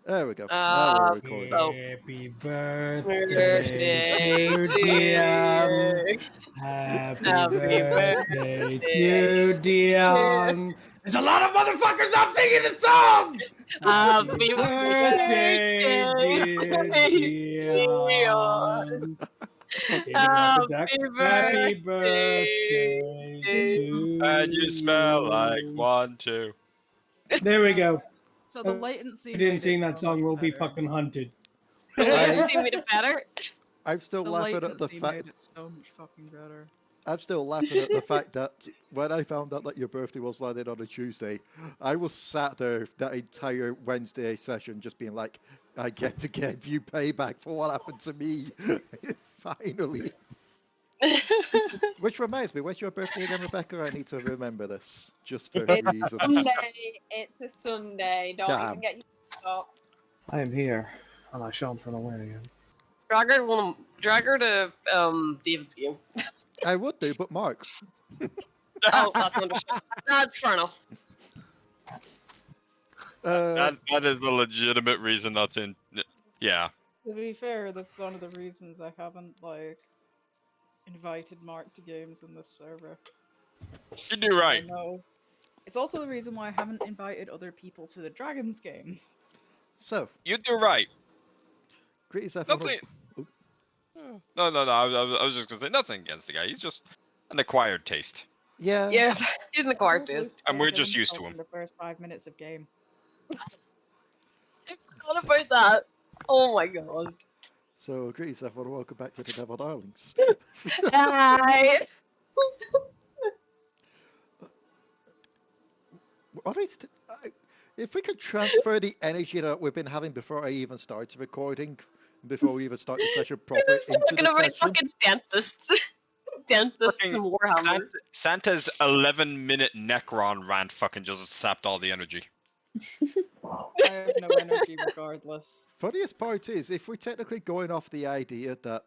There we go. Now we're recording. Happy birthday Birthday to to Dion. you. Happy Happy birthday birthday to Dion. There's a lot of motherfuckers out singing the song. Happy Birthday, dear Dion. Dion. Give it up, Jack. Happy Happy birthday birthday to And you smell like you. 1, 2. There we go. So the latency. Who didn't made sing it that so song much will be better. fucking hunted. The latency made it better. I'm still The laughing at the latency fact. made it so much fucking better. I'm still laughing at the fact that when I found out that your birthday was landed on a Tuesday, I was sat there that entire Wednesday session just being like, I get to give you payback for what happened to me. Finally. Which reminds me, when's your birthday again, Rebecca? I need to remember this, just for reasons. Sunday. It's a Sunday. Don't Damn. even get your up. I am here, and I shan't run away again. Drag her to David's game. I would do, but Mark. Oh, that's understandable. That's fair enough. That is a legitimate reason not to. Yeah. To be fair, that's one of the reasons I haven't invited Mark to games in this server. You do right. I know. It's also the reason why I haven't invited other people to the Dragons game. So, You do right. greetings everyone. Nothing. No. I was just gonna say nothing against the guy. He's just an acquired taste. Yeah. Yeah, he's in the car Probably test. And we're spoiled just used to himself him. in the first 5 minutes of game. I forgot about that. Oh my god. So, greetings everyone. Welcome back to the Devil Darlings. Hi. What is if we could transfer the energy that we've been having before I even started recording, before we even start the session proper We're just into talking the about session? fucking dentists. Dentists and Warhammer. Santa's 11-minute Necron rant fucking just sapped all the energy. I have no energy regardless. Funniest part is, if we're technically going off the idea that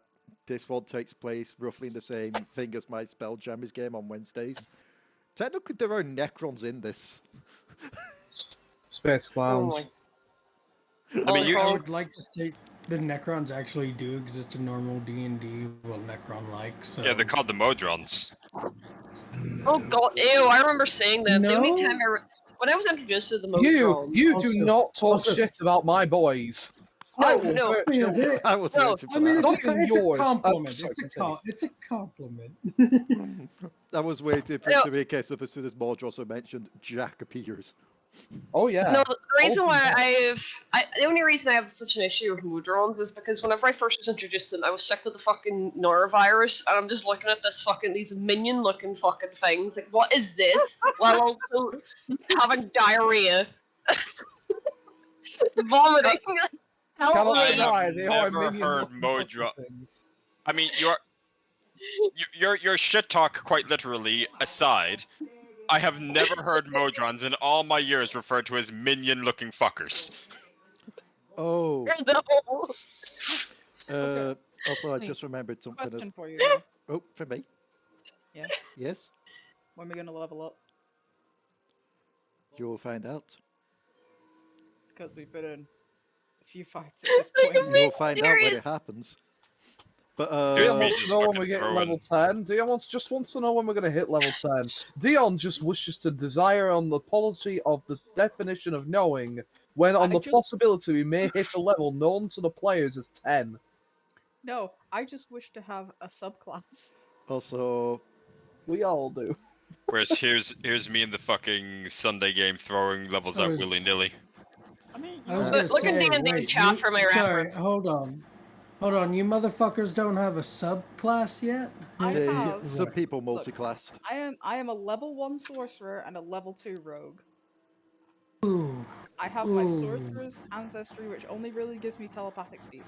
this one takes place roughly in the same thing as my Spelljammers game on Wednesdays, technically there are Necrons in this. Space clowns. Oh I mean, I would like to state the Necrons actually do exist in normal D&D, well, Necron-like, so... Yeah, they're called the Modrons. Oh god, ew, I remember saying that. The only No. time when I was introduced to the You Modron. do Also- not talk also- shit about my boys. I will no. hurt I mean, children. it- I was No, waiting for I mean, that. Not even it's yours. a compliment. Sorry, It's a compliment. I was waiting for No. it to be a case of as soon as Mordros are mentioned, Jack appears. Oh yeah. No, the reason Oh, why yeah. the only reason I have such an issue with Modrons is because whenever I first was introduced to them, I was sick with the fucking norovirus, and I'm just looking at these minion-looking fucking things. Like, what is this? While also having diarrhea, vomiting. Help Cannot I me. deny have they are never minion heard looking Modron. things. I mean, your shit talk, quite literally aside, I have never heard Modrons in all my years referred to as minion-looking fuckers. Oh, No. also I just remembered something. Question for you though. Oh, for me? Yeah. Yes? When are we gonna level up? You'll find out. Because we've been in a few fights at this point. You'll find out when serious? it happens. But, Dion Me wants just to know when fucking we get throwing- level 10. Dion just wants to know when we're going to hit level 10. Dion just wishes to desire on the policy of the definition of knowing when on I the just- possibility we may hit a level known to the players as 10. No, I just wish to have a subclass. also, We all do. Whereas here's me in the fucking Sunday game throwing levels I out was- willy-nilly. I mean, I was yeah. gonna Look at say, D&D wait, chat for my sorry, reference. hold on, you motherfuckers don't have a subclass yet? I they, have. some people multi-classed. I am a level 1 sorcerer and a level 2 rogue. Ooh, I have my Ooh. sorcerer's ancestry, which only really gives me telepathic speech.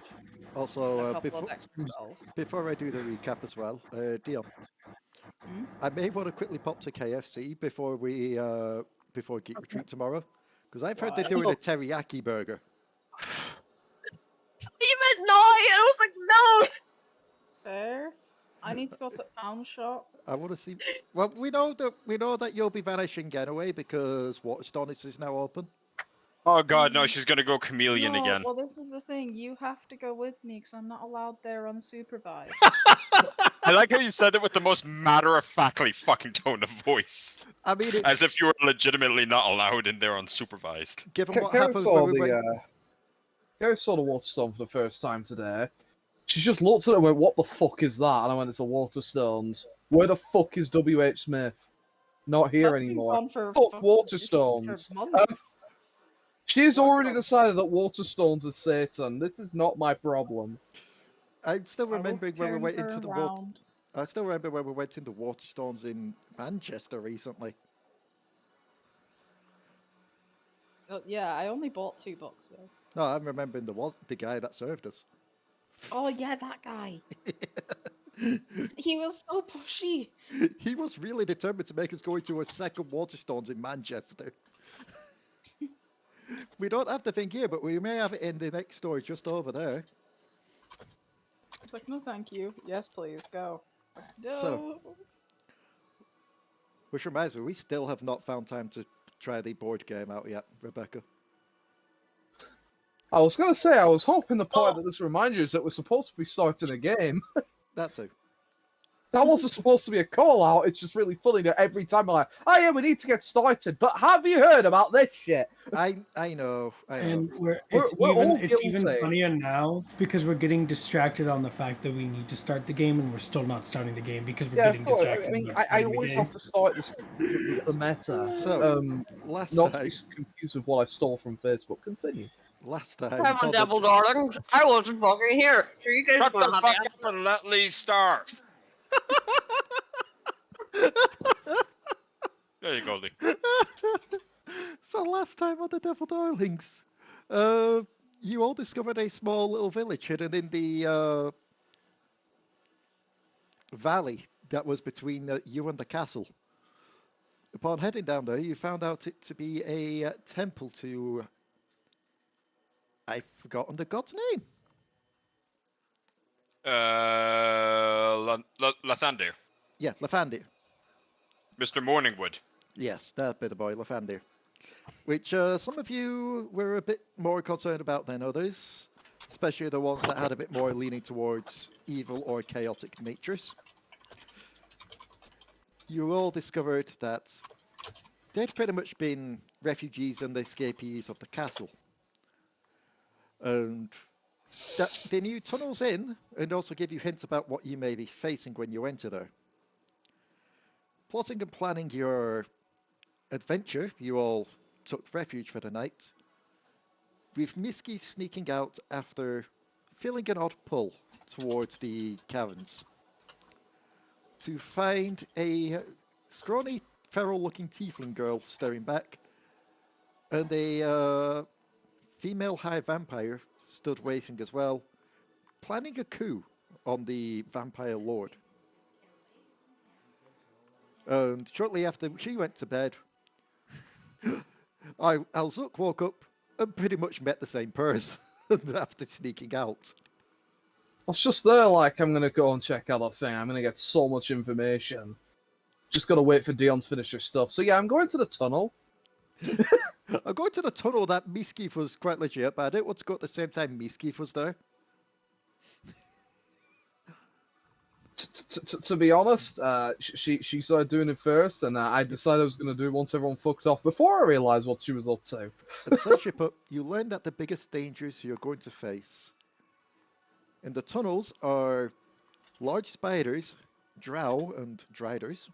Also, And a couple of extra spells. before I do the recap as well, Dion, Hmm? I may want to quickly pop to KFC before we before Geek Retreat tomorrow, because I've heard they're Why? doing a teriyaki burger. You meant no, and I was like, no. Fair. I need to go to Pound Shop. I want to see. Well, we know that you'll be vanishing anyway because Waterstones is now open. Oh god, no, she's gonna go chameleon No, again. well, this is the thing. You have to go with me because I'm not allowed there unsupervised. I like how you said it with the most matter-of-factly fucking tone of voice. I mean, it's As if you were legitimately not allowed in there unsupervised. given what Karen happened when saw we went. Karen saw the Waterstone for the first time today. She just looked at it and went, "What the fuck is that?" And I went, "It's a Waterstones. Where the fuck is W.H. Smith? Not here That's been anymore. gone for Fuck for Waterstones." months. She's already Waterstones. decided that Waterstones is Satan. This is not my problem. I'm still I will remembering when we turn went her into the water. around. I still remember when we went into Waterstones in Manchester recently. Yeah, I only bought 2 books though. No, I'm remembering the guy that served us. Oh yeah, that guy. He was so pushy. He was really determined to make us go into a second Waterstones in Manchester. We don't have the thing here, but we may have it in the next store just over there. It's like, no, thank you. Yes, please go. No. So- Which reminds me, we still have not found time to try the board game out yet, Rebecca. I was gonna say, I was hoping the point Oh. that this reminds you is that we're supposed to be starting a game. That's it. That wasn't supposed to be a call out. It's just really funny that every time I'm like, "Oh yeah, we need to get started." But have you heard about this shit? I know. And We're all it's even guilty. funnier now because we're getting distracted on the fact that we need to start the game and we're still not starting the game because we're Yeah, of getting course. distracted. I mean, not I starting the always game. have to start the meta. So, last Not to time, be confused with what I stole from Facebook. Continue. last time, Come on, on the- devil darling. I wasn't fucking here. So you guys are Shut gonna the have fuck to up and let Leigh start. There you go, Leigh. So last time on the Devil Darlings, you all discovered a small little village hidden in the valley that was between you and the castle. Upon heading down there, you found out it to be a temple to... I've forgotten the god's name. Lathander. Yeah, Lathandir. Mr. Morningwood. Yes, that bit of boy, Lathandir. Which some of you were a bit more concerned about than others, especially the ones that had a bit more leaning towards evil or chaotic natures. You all discovered that they'd pretty much been refugees and escapees of the castle. And that they knew tunnels in and also give you hints about what you may be facing when you enter there. Plotting and planning your adventure, you all took refuge for the night, with Misskiff sneaking out after feeling an odd pull towards the caverns to find a scrawny, feral-looking tiefling girl staring back, and a female high vampire stood waiting as well, planning a coup on the vampire lord. And shortly after she went to bed, Au-Zuk woke up and pretty much met the same person after sneaking out. I was just there, like, I'm gonna go and check out that thing. I'm gonna get so much information. Just gotta wait for Dion to finish her stuff. So yeah, I'm going to the tunnel. I'm going to the tunnel that Misskiff was quite legit, but I didn't want to go at the same time Misskiff was there. To be honest, she started doing it first, and I decided I was gonna do it once everyone fucked off. Before I realised what she was up to. And so she put, you learn that the biggest dangers you're going to face in the tunnels are large spiders, drow and driders.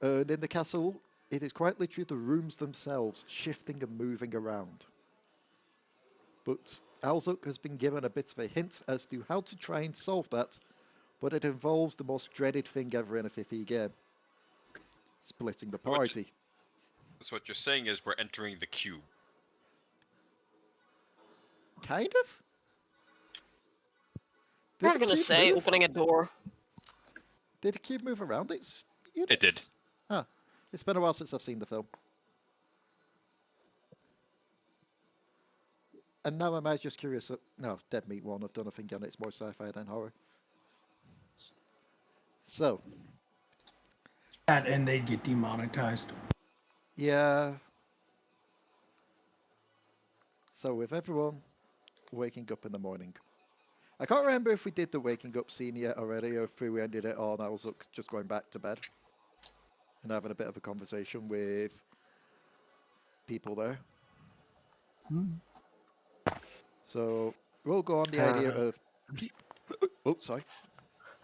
And in the castle, it is quite literally the rooms themselves shifting and moving around. But Au-Zuk has been given a bit of a hint as to how to try and solve that, but it involves the most dreaded thing ever in a 5e game. Splitting the party. So what you're saying is we're entering the cube. Kind of? I was the gonna cube say move? opening a door. Did the cube move around its units? It did. Ah, it's been a while since I've seen the film. And now am I just curious? No, Dead Meat 1, I've done a thing on it. It's more sci-fi than horror. So, That and they get demonetized. Yeah. So with everyone waking up in the morning. I can't remember if we did the waking up scene yet already, or if we ended it on Au-Zuk just going back to bed and having a bit of a conversation with people there. So we'll go on the idea of oh, sorry.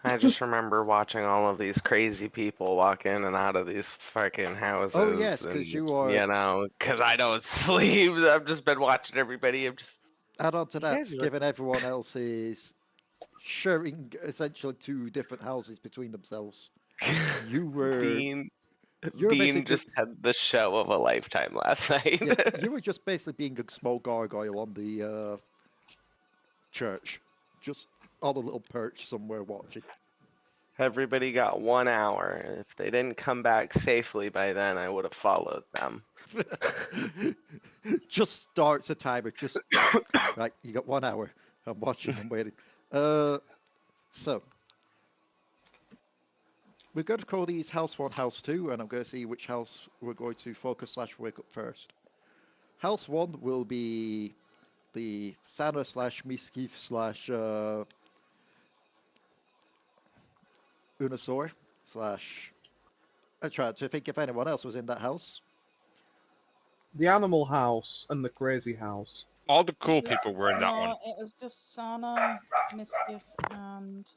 I just remember watching all of these crazy people walk in and out of these fucking houses. Oh yes, and, because you are. You know, because I don't sleep. I've just been watching everybody. I'm just. Add on to You that, guys are- given everyone else is sharing essentially two different houses between themselves. You were. Bean You were basically just had the show of a lifetime last night. yeah, you were just basically being a small gargoyle on the church, just on a little perch somewhere watching. Everybody got 1 hour. If they didn't come back safely by then, I would have followed them. Just starts a timer. Just right. You got 1 hour. I'm watching. I'm waiting. So we're going to call these House 1, House 2, and I'm going to see which house we're going to focus / wake up first. House 1 will be the Sanna / Misskiff / Unusor / I tried to think if anyone else was in that house. The animal house and the crazy house. All the cool It was- people were in that no, one. It was just Sanna, Misskiff, and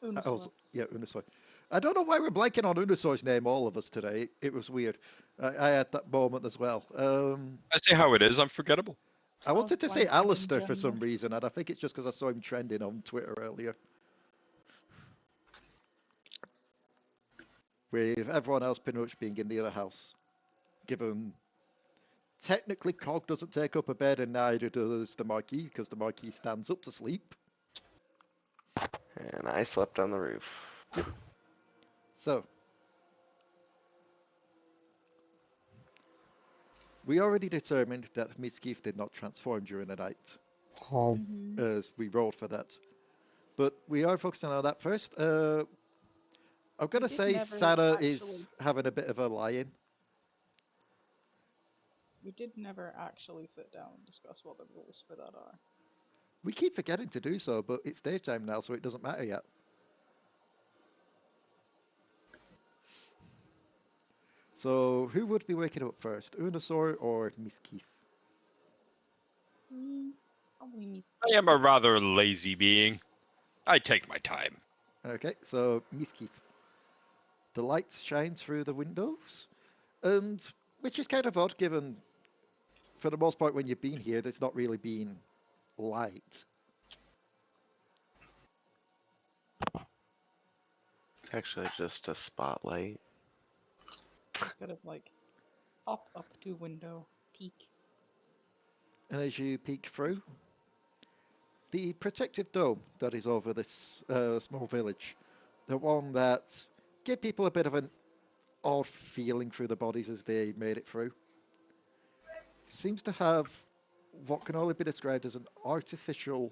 Unusor. Yeah, Unusor. I don't know why we're blanking on Unusor's name, all of us today. It was weird. I had that moment as well. I say how it is. I'm forgettable. I wanted to say blanking in Alistair for some general. reason, and I think it's just because I saw him trending on Twitter earlier. With everyone else pretty much being in the other house. Given technically Cog doesn't take up a bed, and neither does the Marquis, because the Marquis stands up to sleep. And I slept on the roof. So, we already determined that Misskiff did not transform during the night, Oh, as we rolled for that. But we are focusing on that first. I'm going to did say never Sanna actually- is having a bit of a lie-in. We did never actually sit down and discuss what the rules for that are. We keep forgetting to do so, but it's daytime now, so it doesn't matter yet. So, who would be waking up first, Unusor or Misskiff? Probably Misskiff. I am a rather lazy being. I take my time. Okay, so Misskiff. The light shines through the windows, and which is kind of odd, given for the most part when you've been here, there's not really been light. It's actually just a spotlight. Just kind of like hop up to window, peek. And as you peek through, the protective dome that is over this small village, the one that gave people a bit of an odd feeling through the bodies as they made it through, seems to have what can only be described as an artificial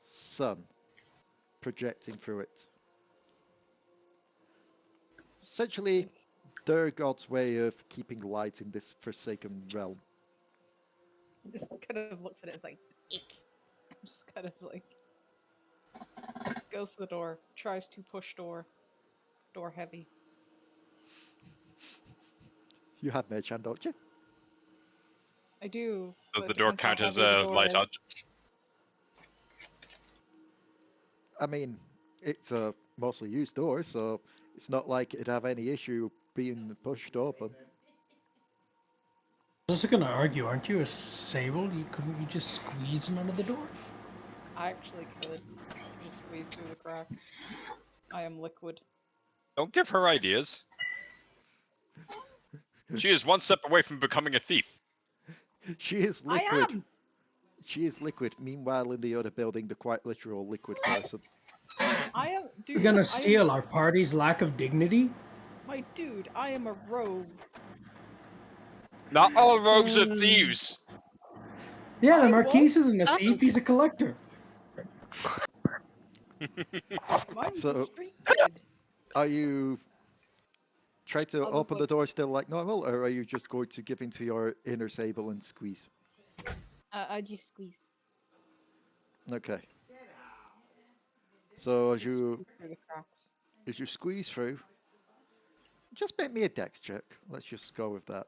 sun projecting through it. Essentially, their god's way of keeping light in this forsaken realm. Just kind of looks at it, it's like, ick. Just kind of like goes to the door, tries to push door heavy. You have Mage Hand, don't you? I do. Does but the it door depends how count as heavy the a door light is. object? I mean, it's a mostly used door, so it's not like it'd have any issue being pushed open. I was going to argue, aren't you a Sable? Couldn't you just squeeze in under the door? I actually could just squeeze through the crack. I am liquid. Don't give her ideas. She is one step away from becoming a thief. She is I liquid. am! She is liquid. Meanwhile, in the other building, the quite literal liquid person. I am. Dude, You're going I to am- steal our party's lack of dignity? My dude, I am a rogue. Not all rogues are thieves. Yeah, the I Marquis won't- isn't a thief, he's a collector. I'm So- the street kid. Are you try to I'll just, open the door still like normal, or are you just going to give into your inner Sable and squeeze? I just squeeze. Okay. So Just squeeze through the cracks. as you squeeze through, just make me a dex check. Let's just go with that.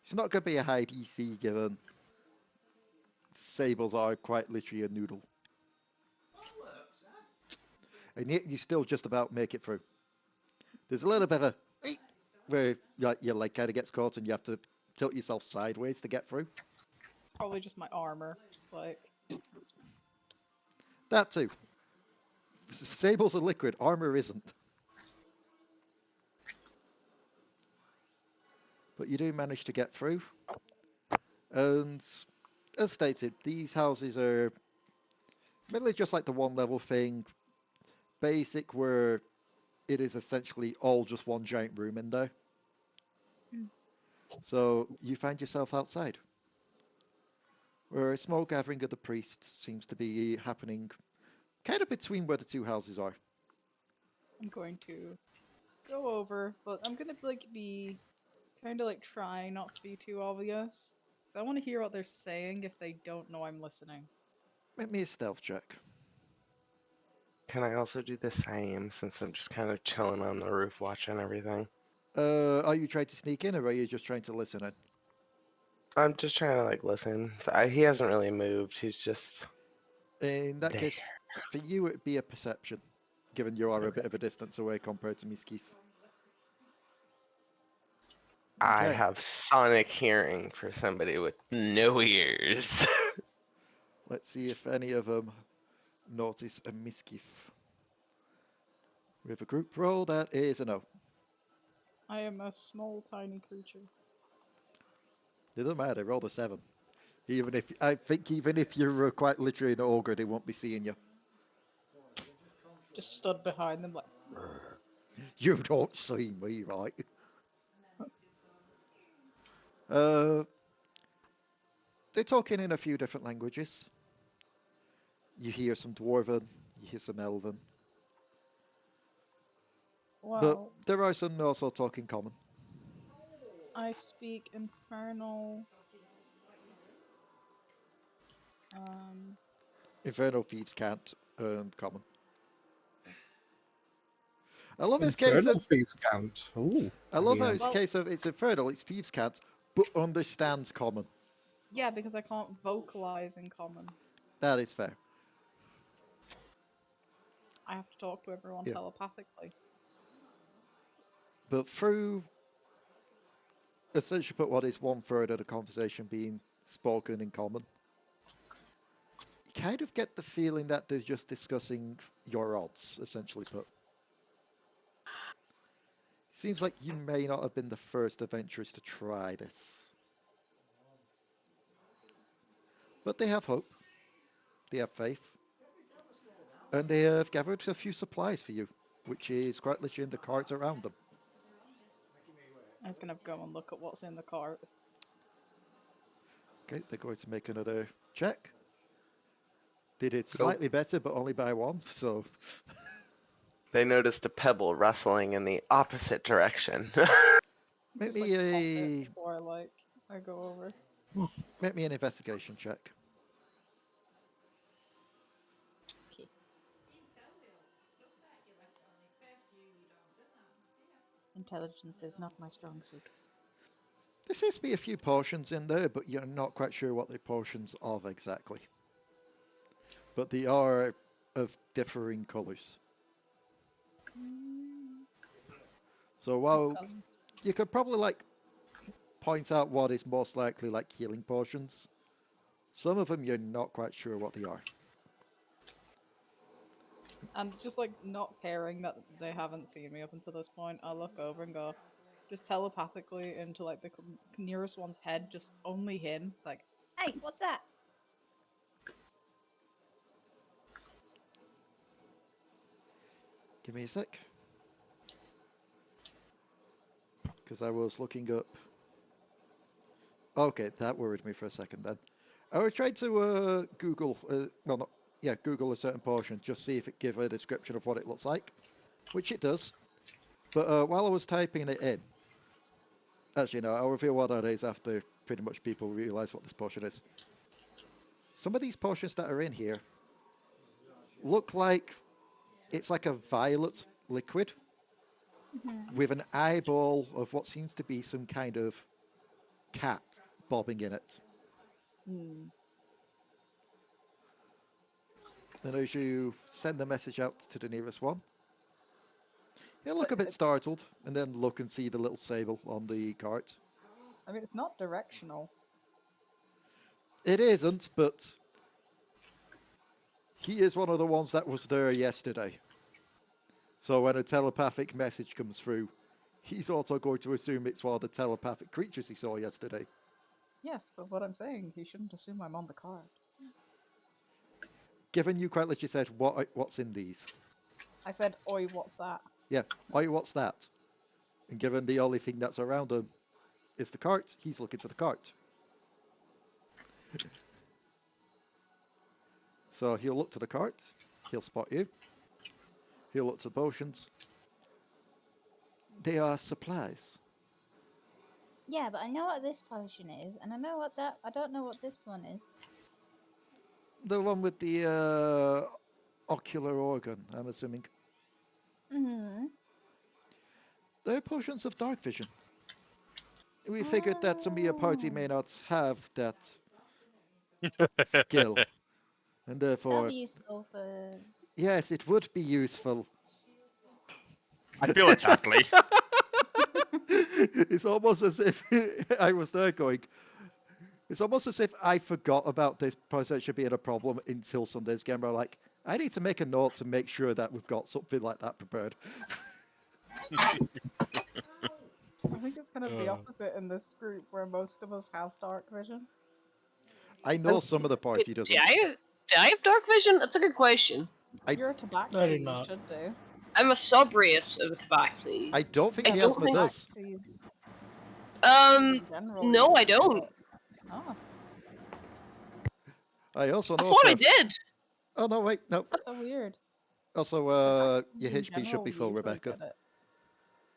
It's not going to be a high DC given Sables are quite literally a noodle. And yet you still just about make it through. There's a little bit of a where your leg kind of gets caught and you have to tilt yourself sideways to get through. It's probably just my armor. Like, That too. Sables are liquid, armor isn't. But you do manage to get through. And as stated, these houses are mainly just like the one level thing. Basic where it is essentially all just one giant room in there. So you find yourself outside, where a small gathering of the priests seems to be happening kind of between where the two houses are. I'm going to go over, but I'm gonna like be kind of like trying not to be too obvious. So I want to hear what they're saying if they don't know I'm listening. Make me a stealth check. Can I also do the same since I'm just kind of chilling on the roof watching everything? Are you trying to sneak in, or are you just trying to listen in? I'm just trying to like listen. He hasn't really moved. He's just In that there. case, for you it'd be a perception, given you are a Okay. bit of a distance away compared to Misskiff. I Okay. have sonic hearing for somebody with no ears. Let's see if any of them notice a Misskiff. With a group roll, that is a no. I am a small, tiny creature. It doesn't matter, roll a 7. I think even if you're quite literally an ogre, they won't be seeing you. Just stood behind them like. You don't see me, right? They're talking in a few different languages. You hear some Dwarven, you hear some Elven. But Well, there are some also talking common. I speak Infernal. Inferno thieves can't, and common. I love this case Infernal of thieves count. Ooh. I love how Yeah. it's a case of it's Infernal, it's thieves can't, but understands common. Yeah, because I can't vocalize in common. That is fair. I have to talk to everyone Yeah. telepathically. But through essentially put what is 1/3 of the conversation being spoken in common, you kind of get the feeling that they're just discussing your odds, essentially put. Seems like you may not have been the first adventurers to try this. But they have hope. They have faith. And they have gathered a few supplies for you, which is quite literally in the carts around them. I'm just gonna go and look at what's in the cart. Okay, they're going to make another check. They did slightly better, but only by 1, so... They noticed a pebble rustling in the opposite direction. Make Just me like toss a... it before I go over. Make me an investigation check. Okay. Intelligence is not my strong suit. There seems to be a few potions in there, but you're not quite sure what they're potions of exactly. But they are of differing colours. So while you could probably point out what is most likely healing potions, some of them you're not quite sure what they are. And just not caring that they haven't seen me up until this point, I look over and go, just telepathically into the nearest one's head, just only him. It's like, hey, what's that? Give me a sec. Because I was looking up... Okay, that worried me for a second then. I was trying to Google... Google a certain potion, just see if it gives a description of what it looks like. Which it does. But while I was typing it in, actually no, I'll reveal what that is after pretty much people realise what this potion is. Some of these potions that are in here look like it's like a violet liquid with an eyeball of what seems to be some kind of cat bobbing in it. Hmm. And as you send the message out to the nearest one, he'll look a bit startled and then look and see the little Sable on the cart. I mean, it's not directional. It isn't, but he is one of the ones that was there yesterday. So when a telepathic message comes through, he's also going to assume it's one of the telepathic creatures he saw yesterday. Yes, but what I'm saying, he shouldn't assume I'm on the card. Given you quite literally said, what's in these? I said, oi, what's that? Yeah, oi, what's that? And given the only thing that's around him is the cart, he's looking to the cart. So he'll look to the cart, he'll spot you, he'll look to the potions. They are supplies. Yeah, but I know what this potion is, and I know what that. I don't know what this one is. The one with the ocular organ, I'm assuming. Hmm. They're potions of dark vision. We figured that some of your party may not have that skill. And That'll therefore, be useful for. yes, it would be useful. I feel attacked, Leigh. It's almost as if I was there going, it's almost as if I forgot about this potentially being a problem until Sunday's game. I'm like, I need to make a note to make sure that we've got something like that prepared. I think it's kind of the opposite in this group, where most of us have dark vision. I know some of the party doesn't. Do I have dark vision? That's a good question. You're a Tabaxi, I did you not. should do. I'm a sub-race of a Tabaxi. I don't think I don't Miasma think- does. Tabaxis Um, in general, no, I usually don't. do. Oh, I also I know. thought I for- did. Oh no, wait, no. that's so weird. Also, Tabaxis your in HP should general be full, usually Rebecca. get it.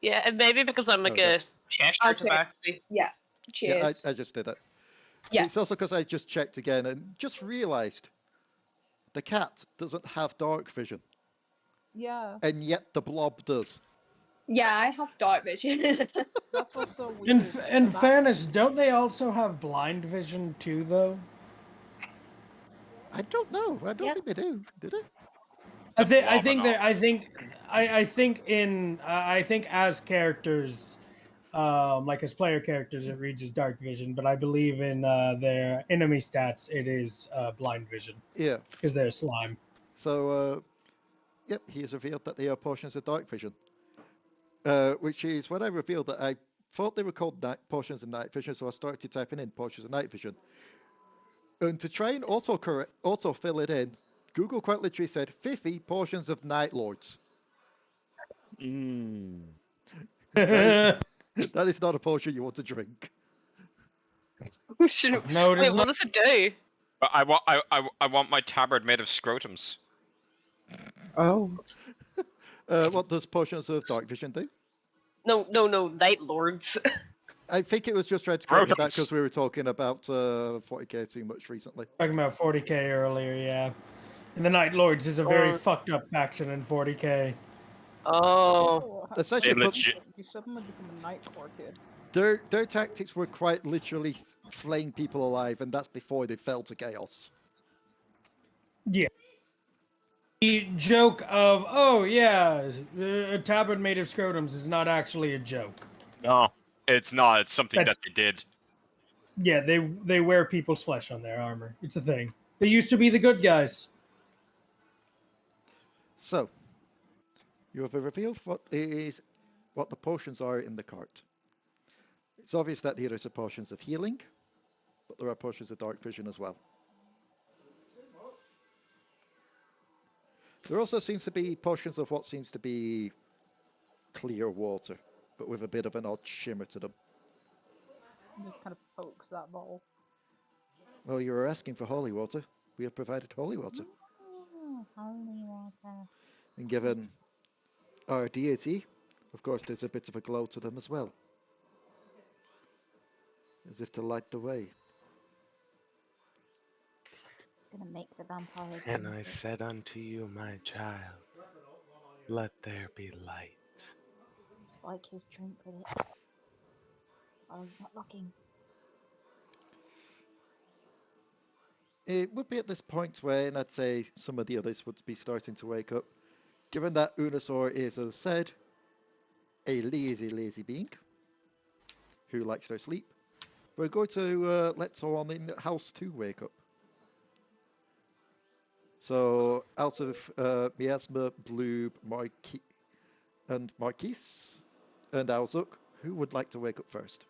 Yeah, and maybe because I'm like Okay. a Chester I'll check. Tabaxi. Yeah. Yeah, Cheers. I just did it. Yeah. It's also because I just checked again and just realised the cat doesn't have dark vision, Yeah, and yet the blob does. Yeah, I have dark vision. that's what's so weird. In Tabaxi- fairness, don't they also have blind vision too, though? I don't know. I don't Yeah. think they do. Do they? I think as characters, like as player characters, it reads as dark vision. But I believe in their enemy stats, it is blind vision Yeah. because they're slime. So, yep, he has revealed that they are potions of dark vision. Which is when I revealed that I thought they were called potions of night vision, so I started typing in potions of night vision. And to try and auto fill it in, Google quite literally said 50 potions of night lords. That is not a potion you want to drink. Shouldn't- No, it Wait, is what not. does it do? But I want my tabard made of scrotums. Oh. What does potions of dark vision do? No, Night Lords. I think it was just trying to correct me that Rodents. because we were talking about 40k too much recently. Talking about 40k earlier, yeah. And the Night Lords is a very Or- fucked up faction in 40k. Oh. Essentially, They but legit- You suddenly become a Nightcore kid. their tactics were quite literally flaying people alive, and that's before they fell to chaos. Yeah. The joke of, oh yeah, a tabard made of scrotums is not actually a joke. No, it's not. It's something That's- that they did. Yeah, they wear people's flesh on their armor. It's a thing. They used to be the good guys. So, you have revealed what the potions are in the cart. It's obvious that here are some potions of healing, but there are potions of dark vision as well. There also seems to be potions of what seems to be clear water, but with a bit of an odd shimmer to them. It just kind of pokes that ball. Well, you were asking for holy water. We have provided holy water. Oh, holy water. And given our deity Of course, there's a bit of a glow to them as well, as if to light the way. Gonna make the vampire And drink I it. said unto you, my child, let there be light. Spike his drink with it. Oh, he's not looking. It would be at this point when I'd say some of the others would be starting to wake up. Given that Unusor is, as said, a lazy being who likes their sleep, we're going to let someone in House 2 wake up. So, out of Miasma, Bloob, Marquis, and Au-Zuk, who would like to wake up first?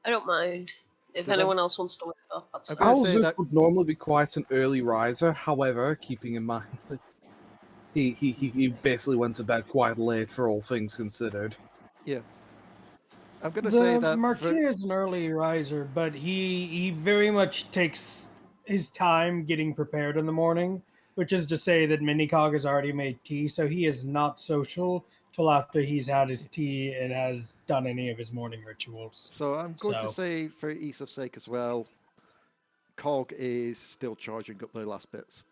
I don't mind. If Does anyone else wants to wake up, that's I'm fine. gonna say Au-Zuk that- would normally be quite an early riser, however, keeping in mind that he basically went to bed quite late for all things considered. Yeah. I'm going to say The that Marquis is an early riser, but he very much takes his time getting prepared in the morning, which is to say that Minicog has already made tea, so he is not social till after he's had his tea and has done any of his morning rituals. So I'm going to So- say, for ease of sake as well, Cog is still charging up their last bits.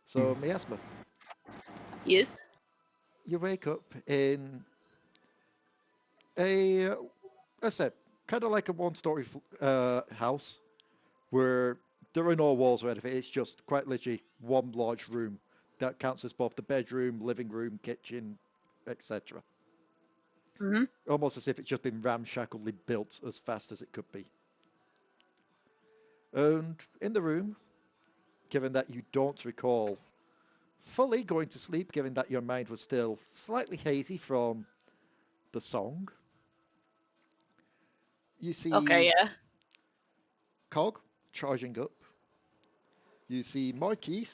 So, Miasma, Yes. you wake up in a, I said, kind of like a one-story house where there are no walls or anything. It's just quite literally one large room that counts as both the bedroom, living room, kitchen, etc. Mm-hmm. Almost as if it's just been ramshackledly built as fast as it could be. And in the room, given that you don't recall fully going to sleep, given that your mind was still slightly hazy from the song, you see Okay, yeah. Cog charging up. You see Marquis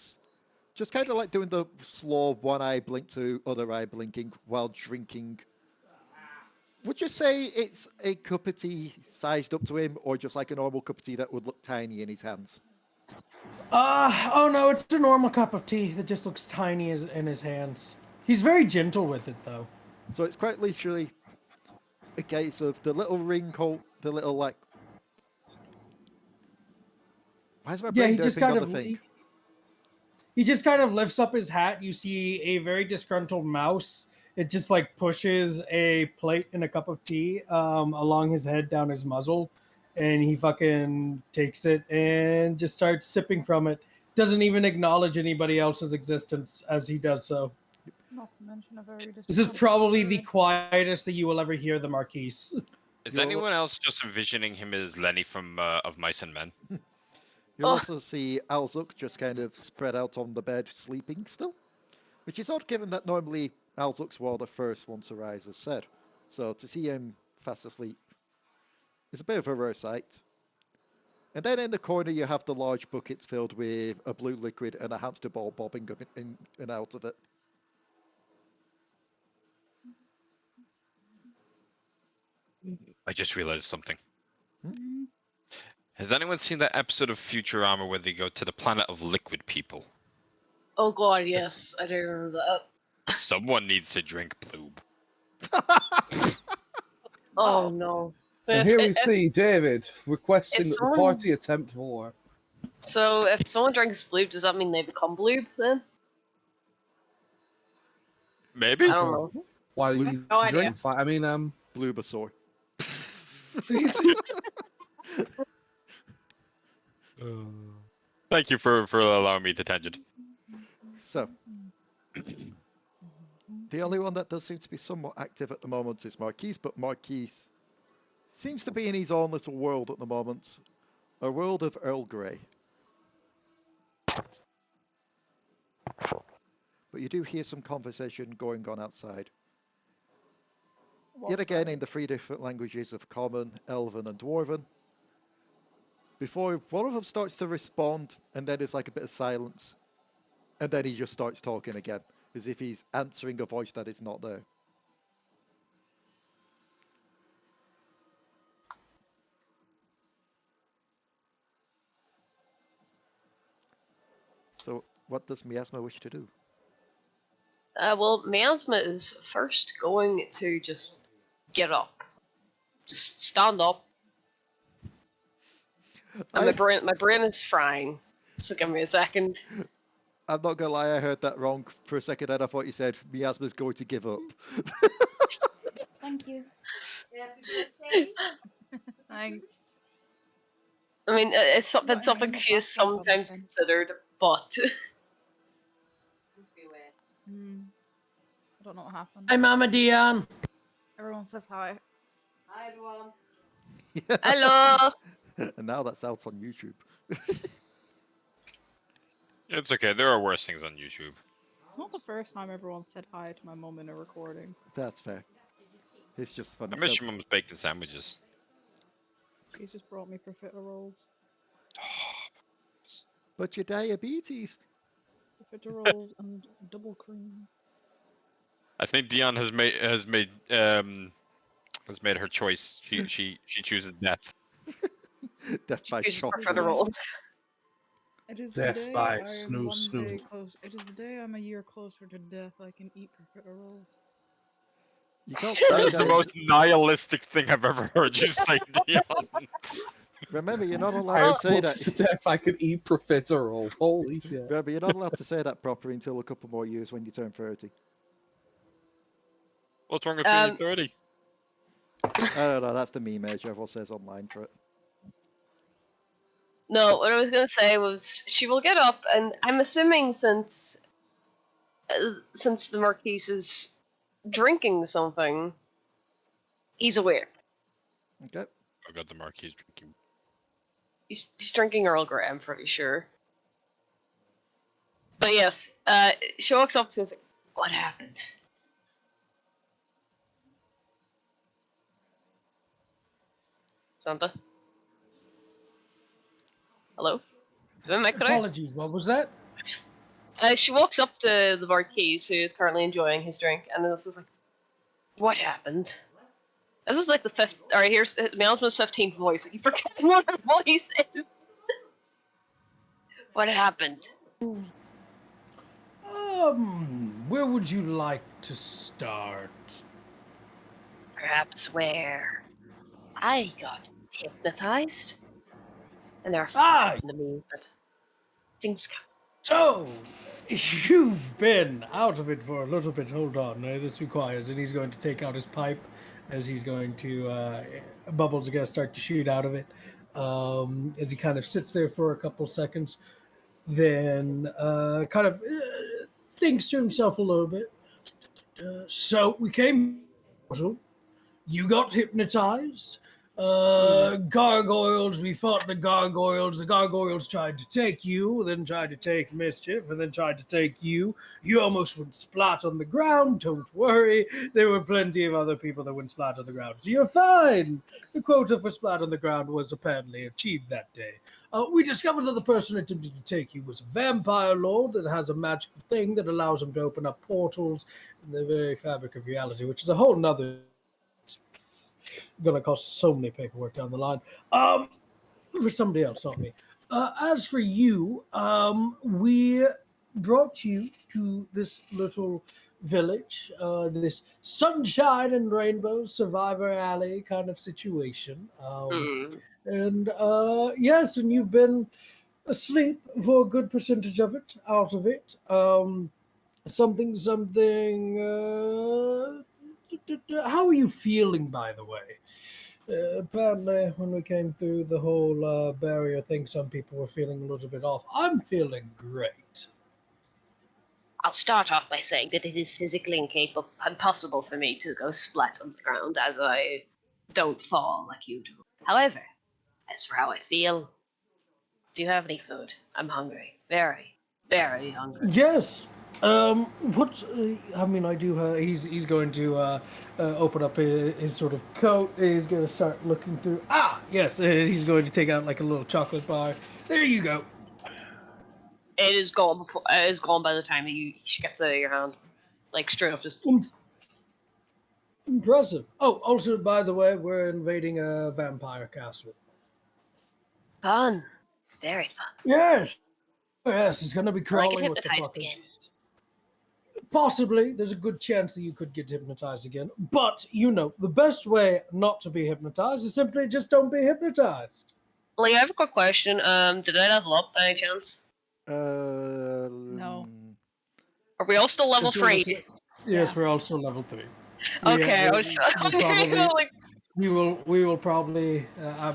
just kind of like doing the slow one eye blink to other eye blinking while drinking. Would you say it's a cup of tea sized up to him, or just like a normal cup of tea that would look tiny in his hands? Oh no, it's a normal cup of tea that just looks tiny in his hands. He's very gentle with it, though. So it's quite literally a case of the little ring coat, the little like. Why is my Yeah, brain he just derping kind on the of thing? he just kind of lifts up his hat. You see a very disgruntled mouse. It just like pushes a plate and a cup of tea along his head down his muzzle, and he fucking takes it and just starts sipping from it. Doesn't even acknowledge anybody else's existence as he does so. Not to mention a very This is disrespectful probably the bird. quietest that you will ever hear the Marquis. Is You'll- anyone else just envisioning him as Lenny from of Mice and Men? You'll Oh. also see Au-Zuk just kind of spread out on the bed, sleeping still. Which is odd given that normally Au-Zuk's one of the first one to rise, as said. So to see him fast asleep is a bit of a rare sight. And then in the corner you have the large buckets filled with a blue liquid and a hamster ball bobbing up in and out of it. I just realized something. Hmm? Has anyone seen that episode of Futurama where they go to the planet of liquid people? Oh god, yes, I do remember that. Someone needs to drink Bloob. Oh no. And If- here we if- see David requesting if that the someone- party attempt war. So if someone drinks Bloob, does that mean they become Bloob then? Maybe? I don't know. Why do you No idea. drink? I mean, Bloobasaur. Thank you for allowing me to tangent. So, the only one that does seem to be somewhat active at the moment is Marquis, but Marquis seems to be in his own little world at the moment. A world of Earl Grey. But you do hear some conversation going on outside. Yet again in the three different languages of Common, Elven and Dwarven. Before one of them starts to respond, and then there's like a bit of silence. And then he just starts talking again, as if he's answering a voice that is not there. So, what does Miasma wish to do? Well, Miasma is first going to just get up. Just stand up. And my brain is frying. So give me a second. I'm not gonna lie, I heard that wrong for a second, and I thought you said Miasma's going to give up. Thank you. Thanks. I mean, it's What, been I'm something doing a she has back jump on sometimes nothing. considered, but Hmm. I don't know what happened. Hi, Mama Dion. Everyone says hi. hello. And now that's out on YouTube. It's okay. There are worse things on YouTube. It's not the first time everyone said hi to my mum in a recording. That's fair. It's just funny I miss stuff. your mum's bacon sandwiches. She's just brought me profiterole rolls. But your diabetes. Profiterole rolls and double cream. I think Dion has made her choice. She chooses death. Death by She's chocolate. prefer the rolls. It is Death the day by I am snoo one snoo. day close. It is the day I'm a year closer to death. I can eat profiterole rolls. You can't That say is the that. most nihilistic thing I've ever heard you say, Dion. Remember, you're not I allowed am to say closer to that. death. I could eat profiteroles. Holy shit. Remember, you're not allowed to say that properly until a couple more years when you turn 30. What's wrong with being 30? I don't know, that's the meme age everyone says online for it. No, what I was gonna say was she will get up, and I'm assuming since the Marquis is drinking something, he's aware. Okay. I got the Marquis drinking. He's drinking Earl Grey, I'm pretty sure. But yes, she walks up to us like, what happened? Santa? Hello? Am I correct? Apologies, what was that? She walks up to the Marquis, who is currently enjoying his drink, and this is like, what happened? This is like the fifth. Alright, here's Miasma's 15th voice. You forget what her voice is. What happened? Where would you like to start? Perhaps where I got hypnotized? And they're Ah, to me, but things come. so you've been out of it for a little bit. Hold on, this requires, and he's going to take out his pipe as he's going to bubbles are going to start to shoot out of it. As he kind of sits there for a couple seconds, then kind of thinks to himself a little bit. So we came. You got hypnotized. Gargoyles, we fought the gargoyles. The gargoyles tried to take you, then tried to take Misskiff, and then tried to take you. You almost went splat on the ground. Don't worry. There were plenty of other people that went splat on the ground. So you're fine. The quota for splat on the ground was apparently achieved that day. We discovered that the person attempting to take you was a vampire lord that has a magical thing that allows him to open up portals in the very fabric of reality, which is a whole nother going to cost so many paperwork down the line. For somebody else, not me. As for you, we brought you to this little village, this sunshine and rainbows survivor alley kind of situation. And yes, and you've been asleep for a good percentage of it, out of it. Something. How are you feeling, by the way? Apparently, when we came through the whole barrier thing, some people were feeling a little bit off. I'm feeling great. I'll start off by saying that it is physically impossible for me to go splat on the ground, as I don't fall like you do. However, as for how I feel, do you have any food? I'm hungry. Very, very hungry. Yes. What? I mean, I do. He's going to open up his sort of coat. He's going to start looking through. Ah, yes. He's going to take out like a little chocolate bar. There you go. It is gone before. It is gone by the time she gets it out of your hand, like straight up just. Impressive. Oh, also, by the way, we're invading a vampire castle. Fun, very fun. Yes. Yes, he's going to be Well, I get crawling with the hypnotized again. fuckers. Possibly, there's a good chance that you could get hypnotized again. But, you know, the best way not to be hypnotized is simply just don't be hypnotized. Leigh, I have a quick question. Did I level up by any chance? No. Are we all still level Yes, level 3? si- Yes, we're also level 3. Okay, I was we'll probably, like, we will probably.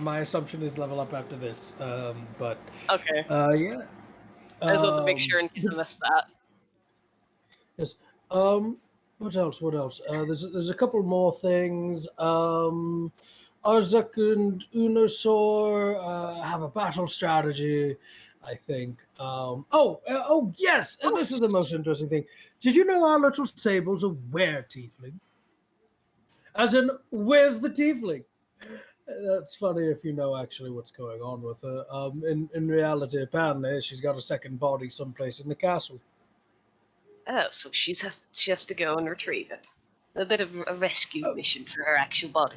My assumption is level up after this. But okay. yeah. I just wanted to make sure in case I missed that. Yes. What else? What else? There's a couple more things. Au-Zuk and Unusor have a battle strategy, I think. Oh yes, and this is the most interesting thing. Did you know our little Sable's a were-tiefling? As in, where's the tiefling? That's funny if you know actually what's going on with her. In reality, apparently, she's got a second body someplace in the castle. Oh, so she has to go and retrieve it. A bit of a rescue mission for her actual body.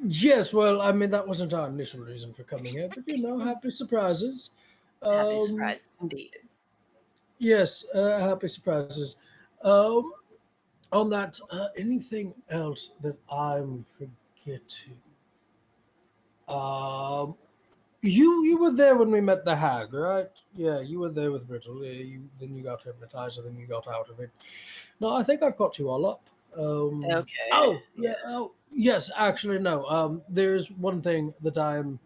Yes, well, I mean, that wasn't our initial reason for coming here, but you know, happy surprises. Happy surprises indeed. Yes, happy surprises. On that, anything else that I'm forgetting? You were there when we met the hag, right? Yeah, you were there with Brittle. Yeah, then you got hypnotized, and then you got out of it. No, I think I've got you all up. Okay. Oh, yeah. Oh, yes. Actually, no. There's one thing that I'm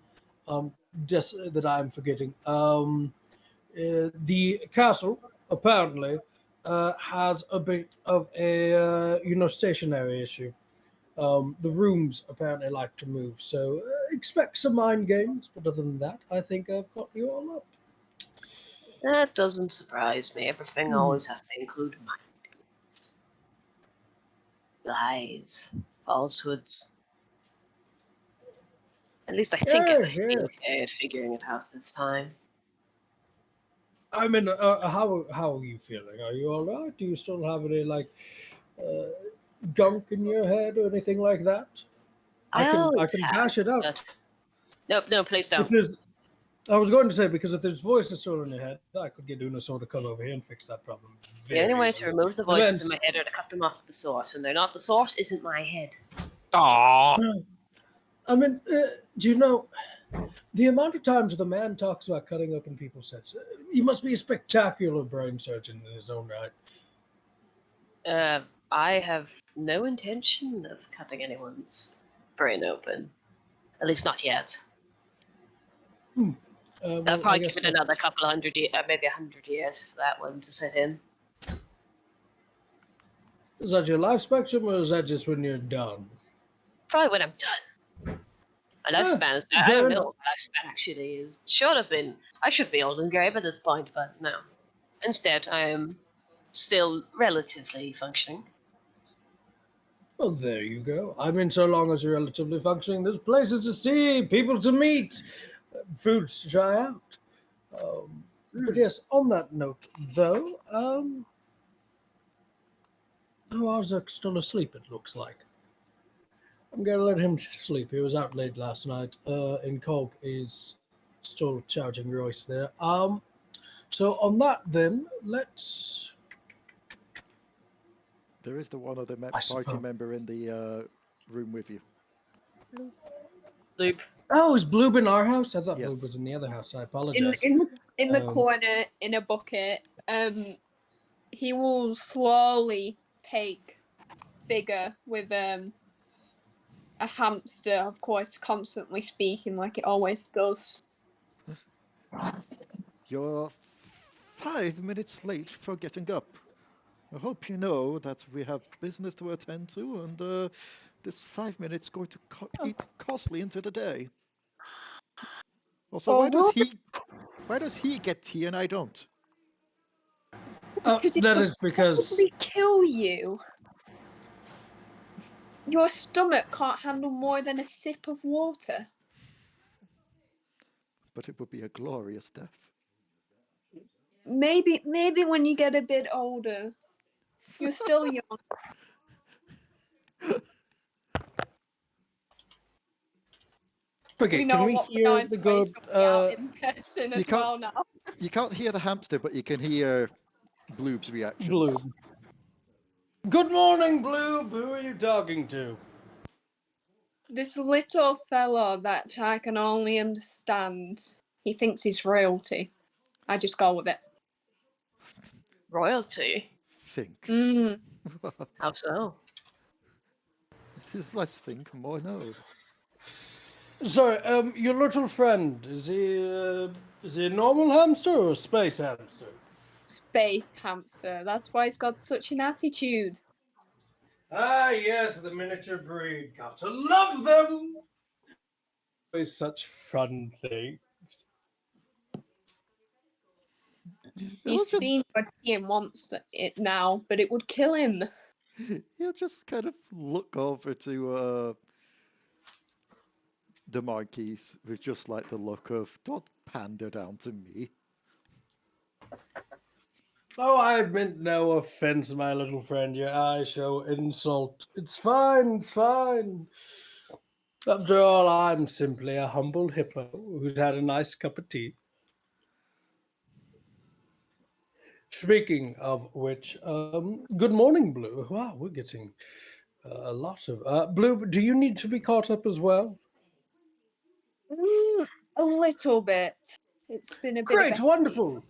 that I'm forgetting. The castle apparently has a bit of a stationary issue. The rooms apparently like to move, so expect some mind games. But other than that, I think I've got you all up. That doesn't surprise me. Everything always has to include mind games. Lies, falsehoods. At least I think I might be okay at figuring it out this time. I mean, how are you feeling? Are you all right? Do you still have any gunk in your head or anything like that? I can bash it out. No, please don't. I was going to say, because if there's voices still in your head, I could get Unusor to come over here and fix that problem. The only way to remove the voices in my head are to cut them off at the source, and they're not. The source isn't my head. Aww. I mean, do you know the amount of times the man talks about cutting open people's heads? He must be a spectacular brain surgeon in his own right. I have no intention of cutting anyone's brain open. At least not yet. I'll probably give it another couple hundred years, maybe 100 years for that one to set in. Is that your life spectrum, or is that just when you're done? Probably when I'm done. My lifespan is, I don't know what my lifespan actually is. I should be old and grey by this point, but no. Instead, I am still relatively functioning. Well, there you go. I mean, so long as you're relatively functioning, there's places to see, people to meet, foods to try out. But yes, on that note, though, Au-Zuk's still asleep, it looks like. I'm going to let him sleep. He was out late last night, and Cog is still charging Royce there. So on that, then, let's... There is the one other party member in the room with you. Bloob. Oh, is Bloob in our house? I thought Bloob was in the other house. I apologize. In the corner, in a bucket, he will slowly take figure with a hamster, of course, constantly speaking like it always does. You're 5 minutes late for getting up. I hope you know that we have business to attend to, and this 5 minutes is going to eat costly into the day. Also, why does he get tea and I don't? Because it that is because probably kill you. Your stomach can't handle more than a sip of water. But it would be a glorious death. Maybe when you get a bit older. You're still young. Okay, can we hear the good... in person as well now. You can't hear the hamster, but you can hear Bloob's reactions. Bloob. Good morning, Bloob. Who are you talking to? This little fellow that I can only understand. He thinks he's royalty. I just go with it. Royalty? Think. Mm. How so? This is less think, more know. Sorry, your little friend, is he a normal hamster or a space hamster? Space hamster. That's why he's got such an attitude. Ah, yes, the miniature breed. Got to love them! Always such fun things. He's just- seen what he wants it now, but it would kill him. He'll just kind of look over to the Marquis with just like the look of, don't pander down to me. Oh, I meant no offense, my little friend. Your eyes show insult. It's fine, it's fine. After all, I'm simply a humble hippo who's had a nice cup of tea. Speaking of which, good morning, Blue. Wow, we're getting a lot of... Blue, do you need to be caught up as well? A little bit. It's been a bit Great, of a wonderful.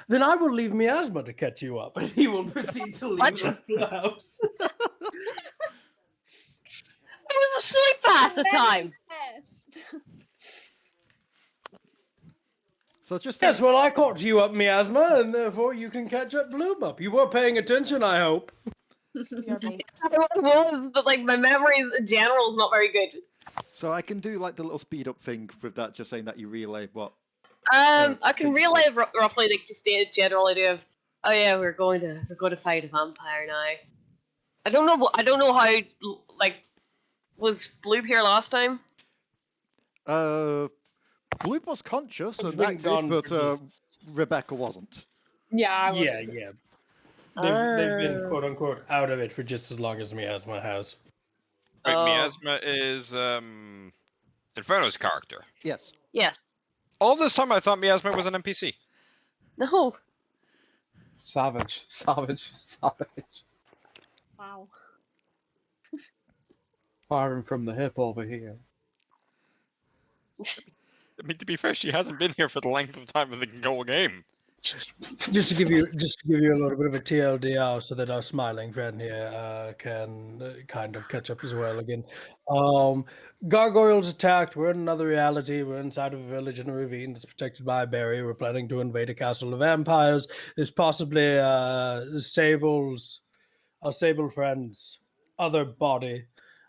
Then I will leave Miasma to catch you up, and he will proceed to leave the house. I was asleep half the time! Test. So just Yes, well, I caught you up, Miasma, and therefore you can catch up Bloob up. You were paying attention, I hope. BRB. I was, but like my memory in general is not very good. So I can do like the little speed up thing with that, just saying that you relay what. I can think relay so. roughly like just the general idea of, oh yeah, we're going to fight a vampire now. I don't know how like was Bloob here last time? Bloop was conscious It's and been active, gone but for just- Rebecca wasn't. Yeah, I Yeah, wasn't. yeah. They've been quote unquote out of it for just as long as Miasma has. Wait, Oh. Miasma is Inferno's character. Yes. Yes. All this time I thought Miasma was an NPC. No. Savage, savage, savage. Wow. Firing from the hip over here. I mean, to be fair, she hasn't been here for the length of time of the whole game. Just to give you a little bit of a TLDR, so that our smiling friend here can kind of catch up as well again. Gargoyles attacked. We're in another reality. We're inside of a village in a ravine that's protected by a barrier. We're planning to invade a castle of vampires. There's possibly Sable's, our Sable friend's other body.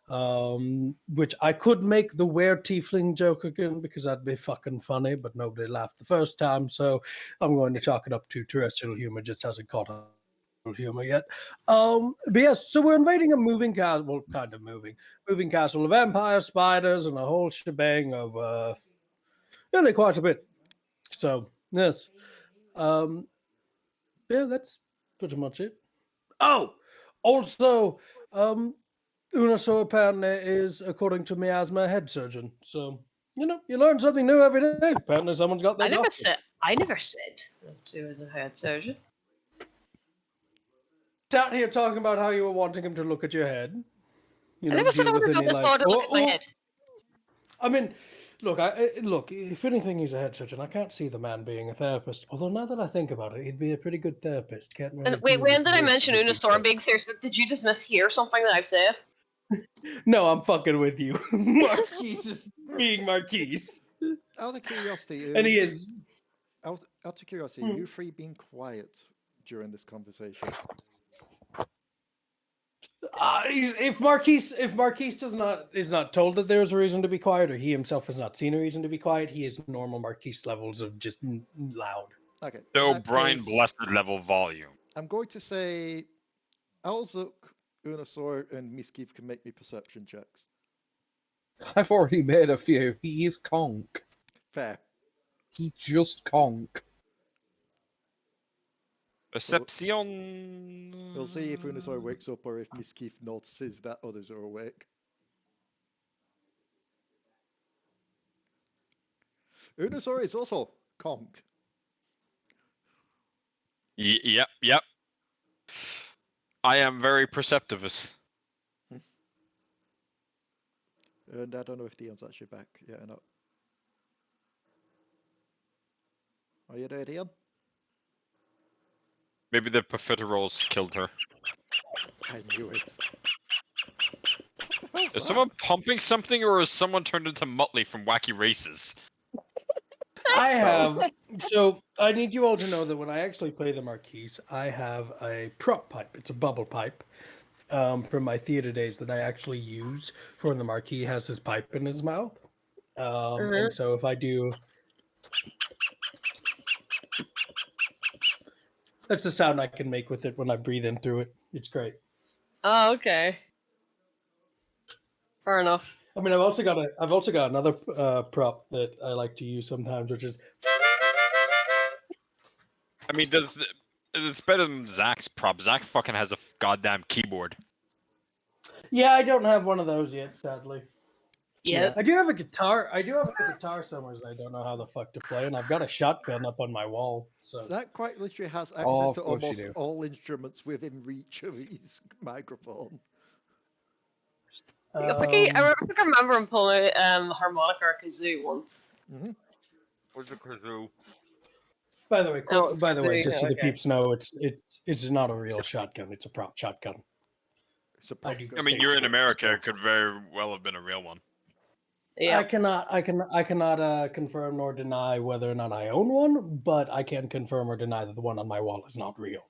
Which I could make the were tiefling joke again because that'd be fucking funny, but nobody laughed the first time, so I'm going to chalk it up to terrestrial humor. Just hasn't caught on humor yet. But yes, so we're invading a moving castle, well, kind of moving castle of vampire spiders and a whole shebang of really quite a bit. So yes, yeah, that's pretty much it. Oh, also, Unusor apparently is, according to Miasma, a head surgeon. So, you know, you learn something new every day. Apparently someone's got their doctor. I never said that she was a head surgeon. Out here talking about how you were wanting him to look at your head. You I know, never said I deal with wanted any to like. look at my head. I mean, look, look. If anything, he's a head surgeon. I can't see the man being a therapist. Although now that I think about it, he'd be a pretty good therapist. Can't really. And wait, deal when with did I the mention issues of Unusor people. being serious? Did you just mishear something that I've said? No, I'm fucking with you. Marquis is being Marquis, Out of curiosity, and he is. Out of curiosity, you three being quiet during this conversation. If Marquis is not told that there's a reason to be quiet, or he himself has not seen a reason to be quiet, he is normal Marquis levels of just loud. Okay. So in that Brian case, Blessed level volume. I'm going to say Au-Zuk, Unusor, and Misskiff can make me perception checks. I've already made a few. He is conk. Fair. He just conk. Perception. We'll see if Unusor wakes up or if Misskiff notices that others are awake. Unusor is also conked. Yep. I am very perceptivous. And I don't know if Dion's actually back yet or not. Are you there, Dion? Maybe the profiteroles killed her. I knew it. Is someone pumping something, or is someone turned into Muttley from Wacky Races? I have. So I need you all to know that when I actually play the Marquis, I have a prop pipe. It's a bubble pipe from my theater days that I actually use for when the Marquis has his pipe in his mouth. And so if I do, that's the sound I can make with it when I breathe in through it. It's great. Oh, okay. Fair enough. I mean, I've also got another prop that I like to use sometimes, which is. I mean, it's better than Zach's prop. Zach fucking has a goddamn keyboard. Yeah, I don't have one of those yet, sadly. Yeah. I do have a guitar. I do have a guitar somewhere that I don't know how the fuck to play, and I've got a shotgun up on my wall. So Zach quite literally has access of to course you almost do. all instruments within reach of his microphone. I think I remember him pulling harmonica or kazoo once. What's a kazoo? By the way, Oh, it's kazoo, just so the okay. peeps know, it's not a real shotgun. It's a prop shotgun. It's a I do I mean, stage you're in work, America. so- It could very well have been a real one. Yeah. I cannot confirm nor deny whether or not I own one, but I can confirm or deny that the one on my wall is not real.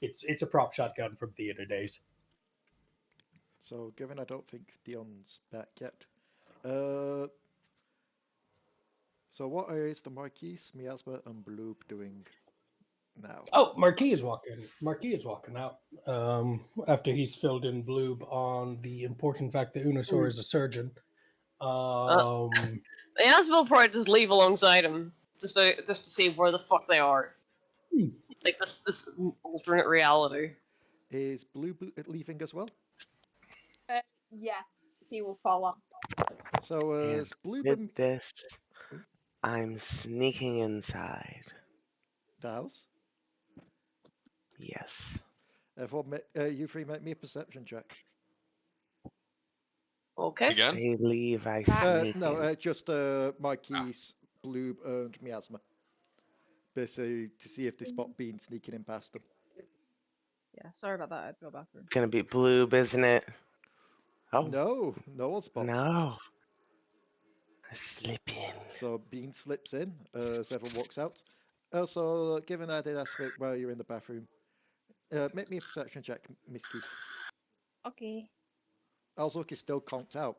It's a prop shotgun from theater days. So, given I don't think Dion's back yet, so what is the Marquis, Miasma, and Bloob doing now? Oh, Marquis is walking out after he's filled in Bloob on the important fact that Unusor is a surgeon. Miasma will probably just leave alongside him, just to see where the fuck they are. Like this alternate reality. Is Bloob leaving as well? Yes, he will follow. So, And is Bloob with in this, I'm sneaking inside. the house? Yes. You three make me a perception check. Okay. Again? They leave, I sneak No, in. just Marquis, Bloob, and Miasma. Basically, to see if they spot Bean sneaking in past them. Yeah, sorry about that. I had to go bathroom. Gonna be Bloob, isn't it? Oh, No one spots. no. I slip in. So Bean slips in as everyone walks out. Also, given I did ask for while you're in the bathroom, make me a perception check, Misskiff. Okay. Au-Zuk is still conked out.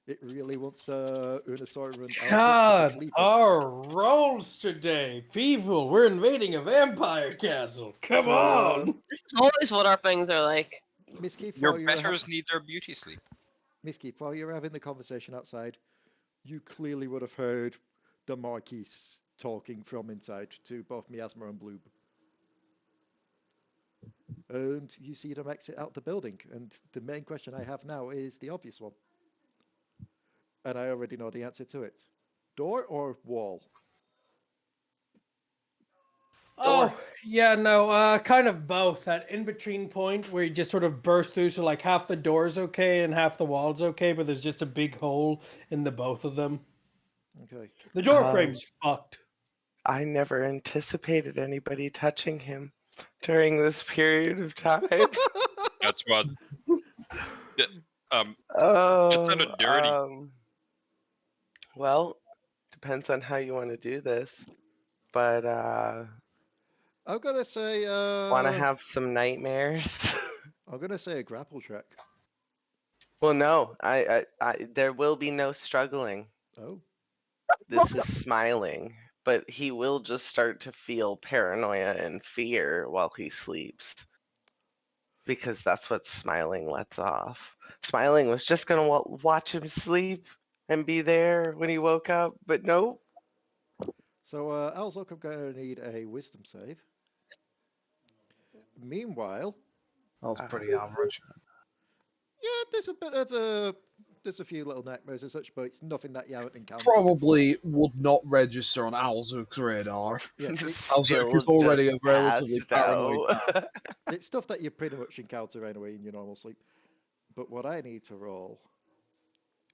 It really wants Unusor and Au-Zuk to God, sleep. our rolls today, people. We're invading a vampire castle. Come on. This is always what our things are like. Misskiff, Your while you're betters need their beauty sleep. Misskiff, while you're having the conversation outside, you clearly would have heard the Marquis talking from inside to both Miasma and Bloob. And you see them exit out the building. And the main question I have now is the obvious one. And I already know the answer to it. Door or wall? Oh, yeah, no, kind of both. That in-between point where you just sort of burst through, so like half the door's okay and half the wall's okay, but there's just a big hole in the both of them. Okay. The door frame's fucked. I never anticipated anybody touching him during this period of time. That's what. Oh, It's kind of dirty. Well, depends on how you want to do this, but I'm gonna say want to have some nightmares? I'm gonna say a grapple check. Well, no, I there will be no struggling. Oh. This is smiling, but he will just start to feel paranoia and fear while he sleeps. Because that's what smiling lets off. Smiling was just gonna watch him sleep and be there when he woke up, but nope. So Au-Zuk, I'm gonna need a wisdom save. Meanwhile, That was pretty average. yeah, there's there's a few little nightmares and such, but it's nothing that you haven't encountered. Probably would not register on Au-Zuk's radar. Yeah, Au-Zuk Still is already just a relatively passed paranoid out. man. it's stuff that you pretty much encounter anyway in your normal sleep. But what I need to roll,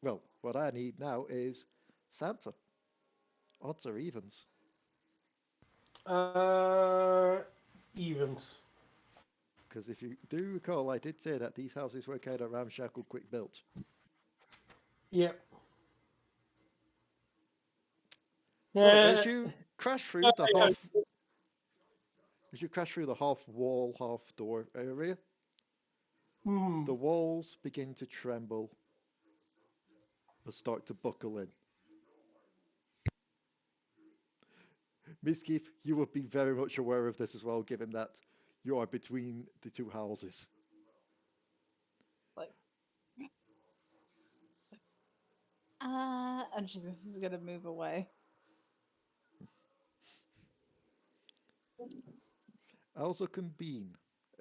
well, what I need now is Santa. Odds or evens? Evens. Because if you do recall, I did say that these houses were kind of ramshackle, quick built. Yep. So as you crash through the yeah. half wall, half door area, Hmm. the walls begin to tremble and start to buckle in. Misskiff, you would be very much aware of this as well, given that you are between the two houses. And she's just gonna move away. Au-Zuk and Bean.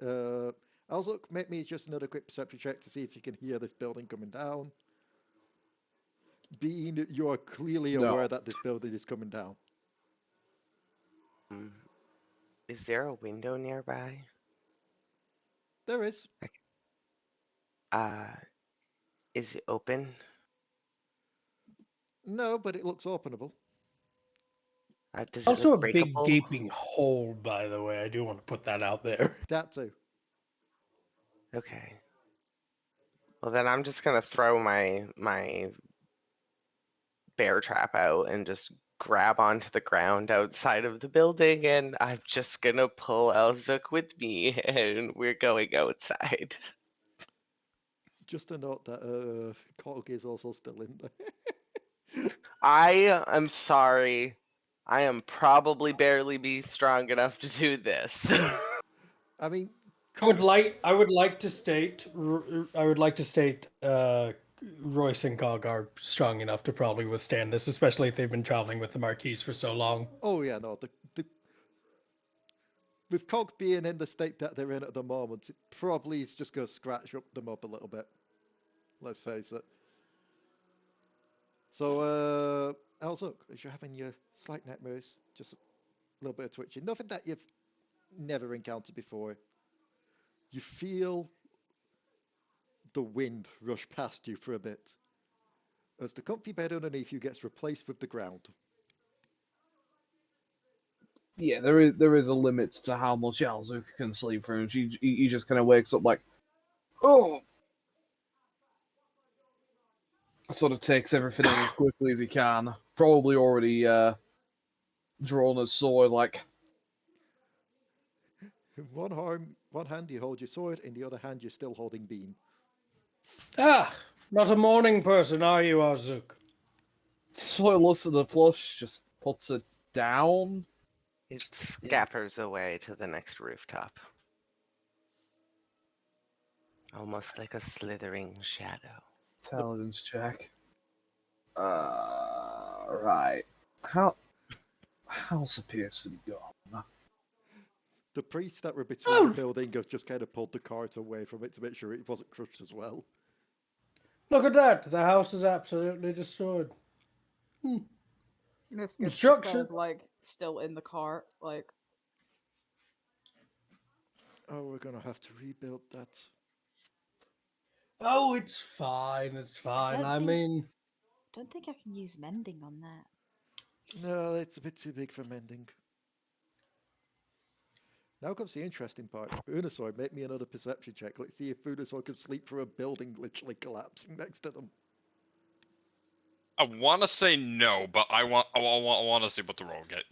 Au-Zuk, make me just another quick perception check to see if you can hear this building coming down. Bean, you are clearly No. aware that this building is coming down. Is there a window nearby? There is. Is it open? No, but it looks openable. Does it Also, a look big breakable? gaping hole, by the way. I do want to put that out there. That too. Okay. Well, then I'm just gonna throw my bear trap out and just grab onto the ground outside of the building, and I'm just gonna pull Au-Zuk with me, and we're going outside. Just a note that Cog is also still in there. I am sorry. I am probably barely be strong enough to do this. I mean, I would like to state. Royce and Cog are strong enough to probably withstand this, especially if they've been traveling with the Marquis for so long. Oh yeah, no. With Cog being in the state that they're in at the moment, it probably is just going to scratch them up a little bit. Let's face it. So, Au-Zuk, as you're having your slight nightmares, just a little bit of twitching, nothing that you've never encountered before. You feel the wind rush past you for a bit as the comfy bed underneath you gets replaced with the ground. Yeah, there is a limit to how much Au-Zuk can sleep through. He just kind of wakes up like, oh, sort of takes everything in as quickly as he can. Probably already drawn his sword. Like, In one hand you hold your sword, in the other hand you're still holding Bean. Ah, not a morning person, are you, Au-Zuk? sort of looks at the plush, just puts it down. It scampers away to the next rooftop. Almost like a slithering shadow. Intelligence check. Right. How's the Pearson gone? The priests that were between the building have just kind of pulled the cart away from it to make sure it wasn't crushed as well. Look at that! The house is absolutely destroyed. Misskiff's just Destruction. kind of like still in the cart, like. Oh, we're gonna have to rebuild that. Oh, it's fine. It's fine. I mean, Don't think I can use mending on that. No, it's a bit too big for mending. Now comes the interesting part. Unusor, make me another perception check. Let's see if Unusor can sleep through a building literally collapsing next to them. I want to say no, but I want to see what the roll get.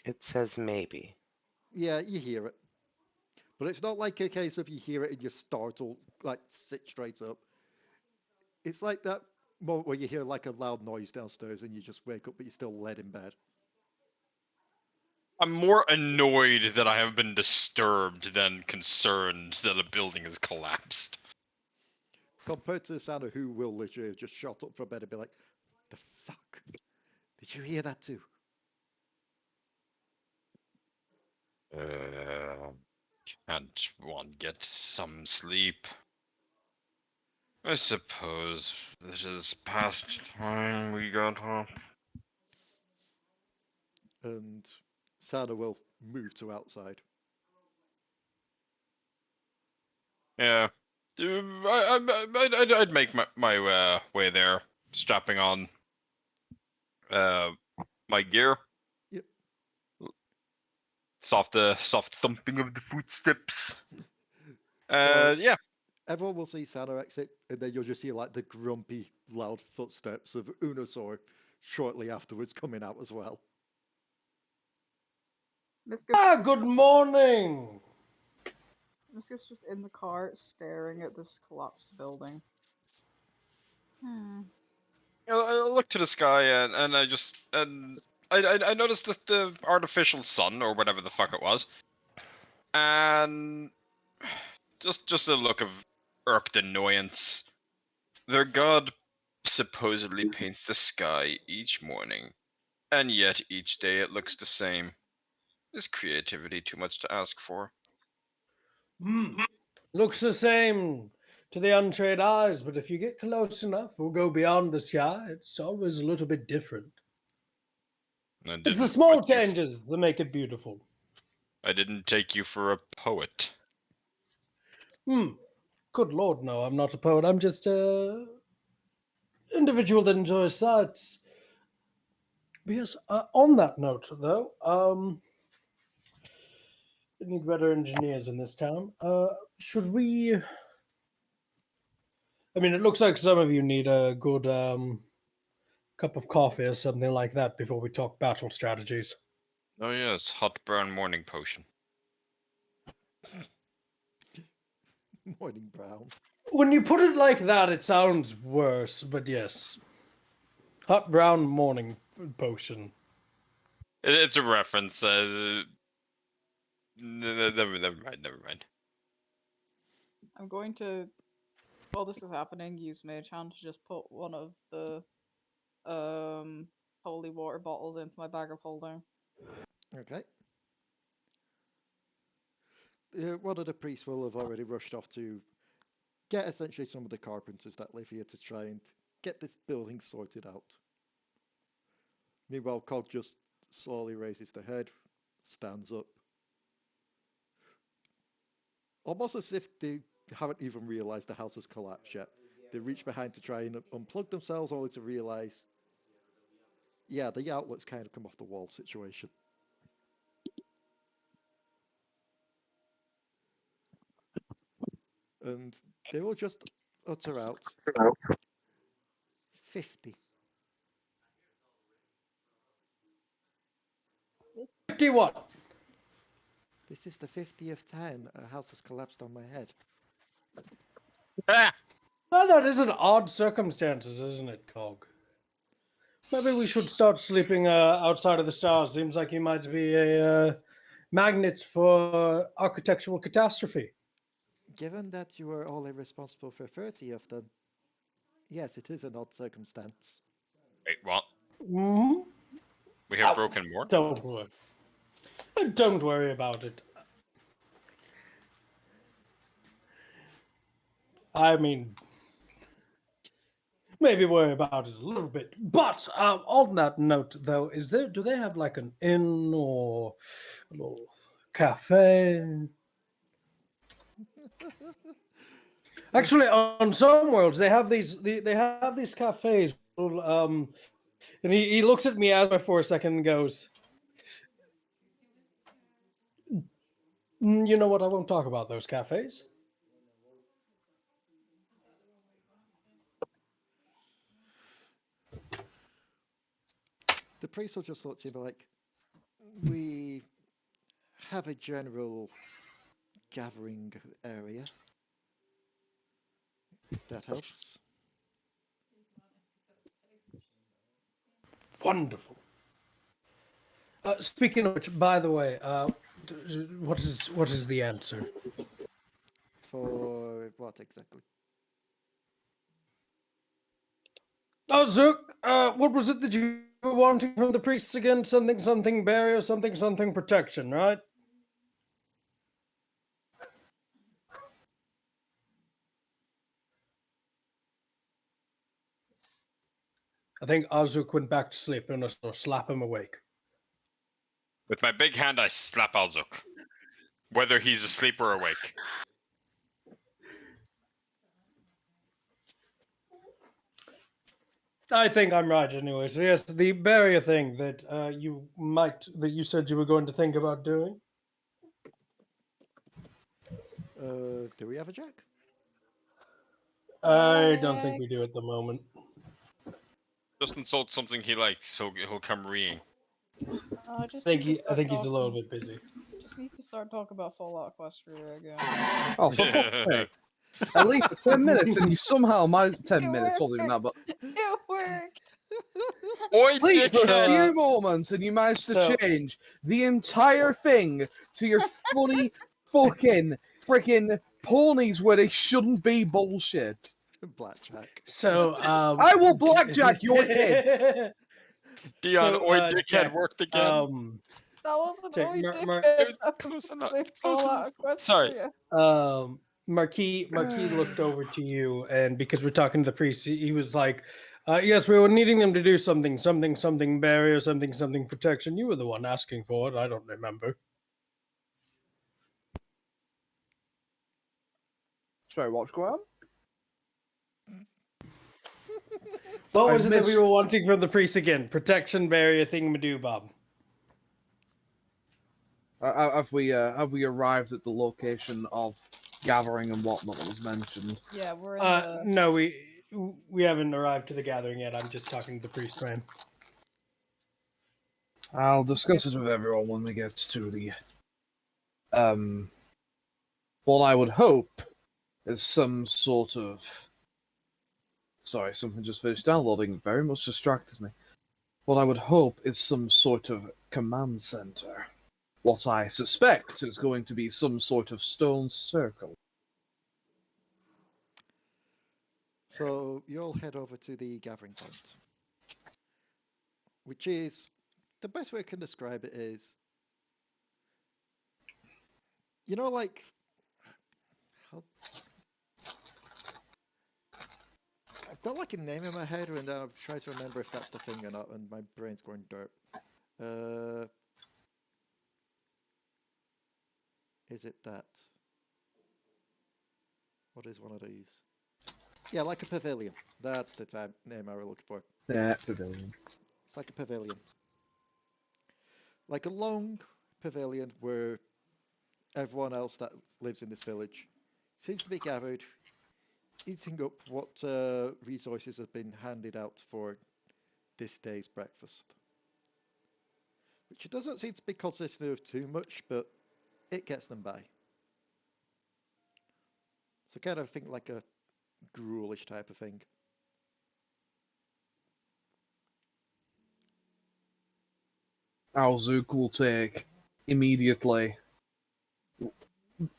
It says maybe. Yeah, you hear it. But it's not like a case of you hear it and you're startled, like sit straight up. It's like that moment where you hear like a loud noise downstairs and you just wake up but you're still laid in bed. I'm more annoyed that I haven't been disturbed than concerned that a building has collapsed. Compared to Sanna, who will literally have just shot up from bed and be like, the fuck? Did you hear that too? Can't one get some sleep? I suppose this is past time we got up. And Sanna will move to outside. Yeah. I'd make my way there, strapping on my gear. Yep. Soft thumping of the footsteps. So- Yeah. Everyone will see Sanna exit, and then you'll just see like the grumpy, loud footsteps of Unusor shortly afterwards coming out as well. Misskiff's, Good morning. Misskiff's just in the car staring at this collapsed building. I look to the sky and I noticed that the artificial sun or whatever the fuck it was, and just a look of irked annoyance. Their god supposedly paints the sky each morning, and yet each day it looks the same. Is creativity too much to ask for? Looks the same to the untrained eyes, but if you get close enough or go beyond the sky, it's always a little bit different. It's the small changes that make it beautiful. I didn't take you for a poet. Good lord, no, I'm not a poet. I'm just a individual that enjoys sights. Yes, on that note, though, we need better engineers in this town. Should we... I mean, it looks like some of you need a good cup of coffee or something like that before we talk battle strategies. Oh yes, hot brown morning potion. Morning brown. When you put it like that, it sounds worse, but yes. Hot brown morning potion. It's a reference. Never mind. I'm going to, while this is happening, use Mage Hand to just put one of the holy water bottles into my bag of holding. Okay. One of the priests will have already rushed off to get essentially some of the carpenters that live here to try and get this building sorted out. Meanwhile, Cog just slowly raises the head, stands up. Almost as if they haven't even realised the house has collapsed yet. They reach behind to try and unplug themselves, only to realise, yeah, the outlet's kind of come off the wall situation. And they will just utter out 50. 50 what? This is the 50th time a house has collapsed on my head. Well, that is an odd circumstances, isn't it, Cog? Maybe we should start sleeping outside of the stars. Seems like you might be a magnet for architectural catastrophe. Given that you were only responsible for 30 of them, yes, it is an odd circumstance. Wait, what? Hmm? We have broken more? Don't worry. Don't worry about it. I mean, maybe worry about it a little bit. But on that note, though, do they have like an inn or a little cafe? Actually, on some worlds, they have these cafes. And he looks at Miasma for a second and goes, "You know what? I won't talk about those cafes." The priest will just look to you and be like, we have a general gathering area. If that helps. Wonderful. Speaking of which, by the way, what is the answer? For what exactly? Au-Zuk, what was it that you were wanting from the priests again? Something barrier, something protection, right? I think Au-Zuk went back to sleep and I'll slap him awake. With my big hand, I slap Au-Zuk, whether he's asleep or awake. I think I'm right anyway. So yes, the barrier thing that you said you were going to think about doing. Do we have a jack? I don't think we do at the moment. Just insult something he likes, so he'll come reeing. I just I need to think start he's a little talking- bit busy. Just need to start talking about Fallout Equestria again. Oh, for fuck's sake. At least for 10 minutes, and you somehow managed 10 It minutes, wasn't even that, but It worked. Oi, at least for a dickhead! few moments, and you managed to So- change the entire thing to your funny fucking freaking ponies where they shouldn't be bullshit. Blackjack. So I will blackjack your kids. Dion, So, oi, dickhead, Jack, worked again. That wasn't Check, Oi Mar- Dickhead. That close was enough, the close Fallout Sorry. Equestria. Marquis looked over to you, and because we're talking to the priest, he was like, "Yes, we were needing them to do something barrier, something protection. You were the one asking for it. I don't remember." Sorry, what's going on? What I was it that we missed- were wanting from the priest again? Protection barrier thingamadoobab. Have we arrived at the location of gathering and whatnot that was mentioned? Yeah, we're in the... No, we haven't arrived to the gathering yet. I'm just talking to the priest, man. I'll discuss it with everyone when we get to the what I would hope is some sort of... Sorry, something just finished downloading. Very much distracted me. What I would hope is some sort of command center. What I suspect is going to be some sort of stone circle. So you'll head over to the gathering point, which is the best way I can describe it is, you know, like how, I've got like a name in my head, and I'm trying to remember if that's the thing or not, and my brain's going dirt. Is it that? What is one of these? Yeah, like a pavilion. That's the name I was looking for. Yeah, pavilion. It's like a pavilion. Like a long pavilion where everyone else that lives in this village seems to be gathered, eating up what resources have been handed out for this day's breakfast. Which it doesn't seem to be consisting of too much, but it gets them by. So kind of think like a gruelish type of thing. Au-Zuk will take immediately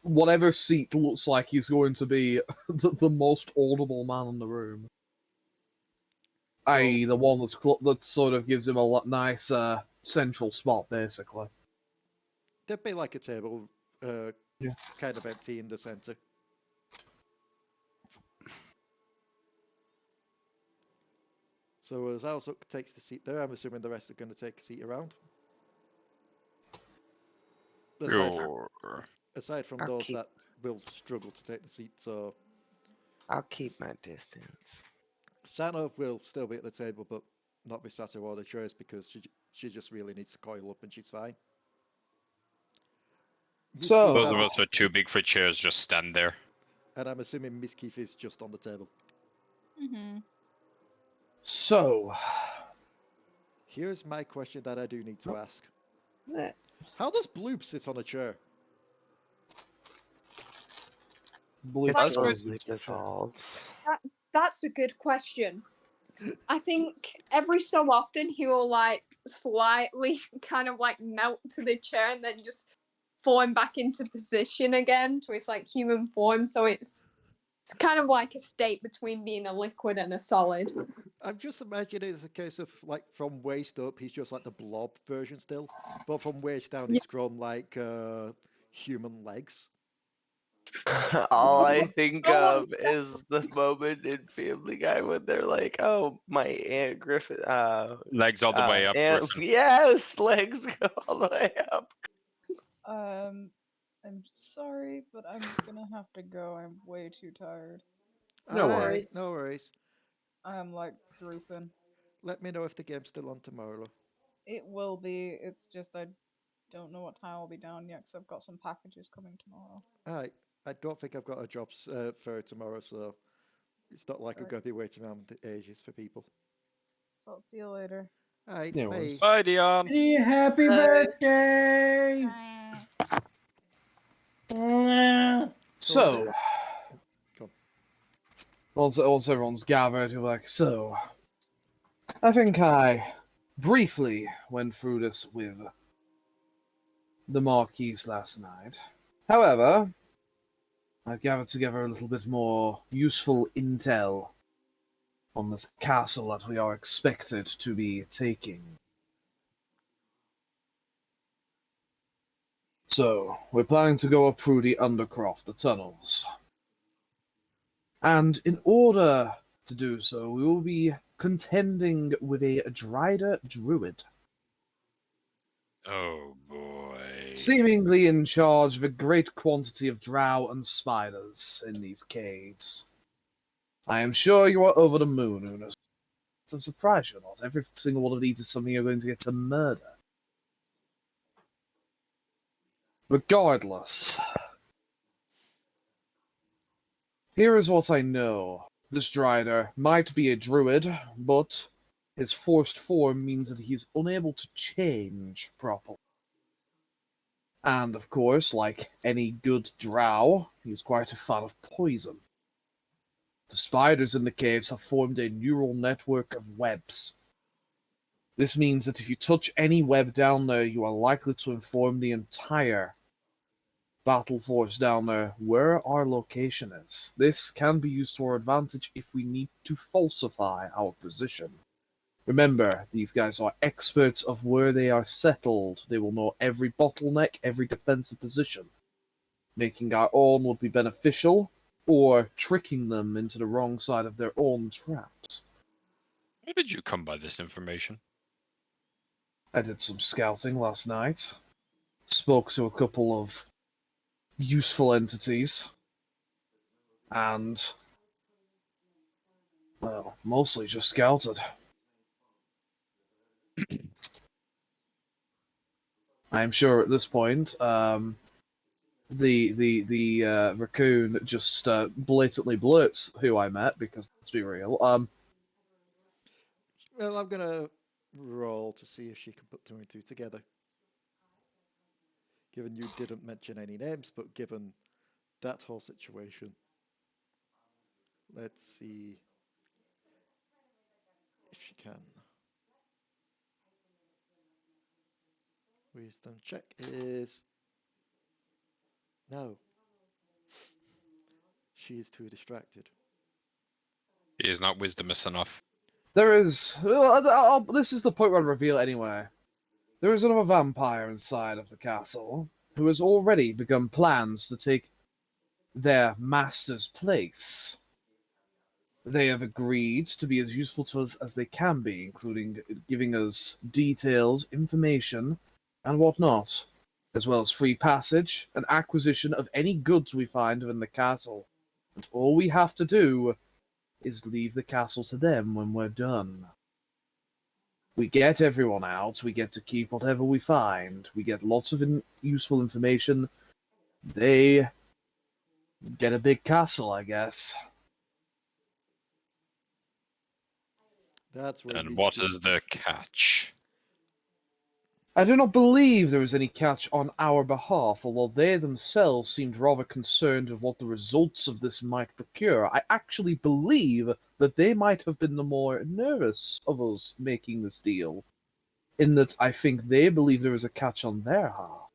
whatever seat looks like he's going to be the most audible man in the room. I.e., the one that sort of gives him a nice central spot, basically. There'd be like a table Yeah. kind of empty in the center. So as Au-Zuk takes the seat there, I'm assuming the rest are going to take a seat around. Aside from I'll those keep- that will struggle to take the seat, so I'll keep my distance. Sanna will still be at the table, but not be sat in one of the chairs because she just really needs to coil up and she's fine. So- Both of us are too big for chairs, just stand there. And I'm assuming Misskiff is just on the table. Mm-hmm. So, Here's my question that I do need to ask. eh, How does Bloob sit on a chair? Blue It That's Shores slowly is the chair. dissolves. That's a good question. I think every so often he will like slightly kind of like melt to the chair and then just form back into position again to its like human form. So it's kind of like a state between being a liquid and a solid. I'm just imagining it's a case of like from waist up, he's just like the blob version still, but from waist down, it's grown like human legs. All I think Oh, of is the moment in Family Guy when they're like, "Oh, my Aunt Griffin, Legs all the way up, Aunt, Griffin. yes, legs go all the way up." I'm sorry, but I'm gonna have to go. I'm way too tired. No Aye, aye, worries. no worries. I am like drooping. Let me know if the game's still on tomorrow. It will be. It's just I don't know what time I'll be down yet because I've got some packages coming tomorrow. Aye, I don't think I've got a job for tomorrow, so it's not like I'm Right. going to be waiting around ages for people. So I'll see you later. Aye, No bye. worries. Bye, Dion. Happy birthday! So, Come. once everyone's gathered, you're like, so, I think I briefly went through this with the Marquis last night. However, I've gathered together a little bit more useful intel on this castle that we are expected to be taking. So, we're planning to go up through the Undercroft, the tunnels. And in order to do so, we will be contending with a Drider Druid, Oh boy. seemingly in charge of a great quantity of drow and spiders in these caves. I am sure you are over the moon, Unusor. I'm surprised you're not. Every single one of these is something you're going to get to murder. Regardless, here is what I know. This Drider might be a druid, but his forced form means that he's unable to change properly. And of course, like any good drow, he's quite a fan of poison. The spiders in the caves have formed a neural network of webs. This means that if you touch any web down there, you are likely to inform the entire battle force down there where our location is. This can be used to our advantage if we need to falsify our position. Remember, these guys are experts of where they are settled. They will know every bottleneck, every defensive position. Making our own would be beneficial, or tricking them into the wrong side of their own traps. How did you come by this information? I did some scouting last night. Spoke to a couple of useful entities. And, well, mostly just scouted. I'm sure at this point, the raccoon just blatantly blurts who I met, because let's be real. Well, I'm going to roll to see if she can put two and two together. Given you didn't mention any names, but given that whole situation, let's see if she can. Wisdom check is no. She is too distracted. He is not wisdomous enough. There is. This is the point where I'll reveal it anyway. There is another vampire inside of the castle who has already begun plans to take their master's place. They have agreed to be as useful to us as they can be, including giving us details, information, and whatnot, as well as free passage and acquisition of any goods we find within the castle. And all we have to do is leave the castle to them when we're done. We get everyone out, we get to keep whatever we find, we get lots of useful information. They get a big castle, I guess. That's where And you what speak. is the catch? I do not believe there is any catch on our behalf, although they themselves seemed rather concerned of what the results of this might procure. I actually believe that they might have been the more nervous of us making this deal, in that I think they believe there is a catch on their half.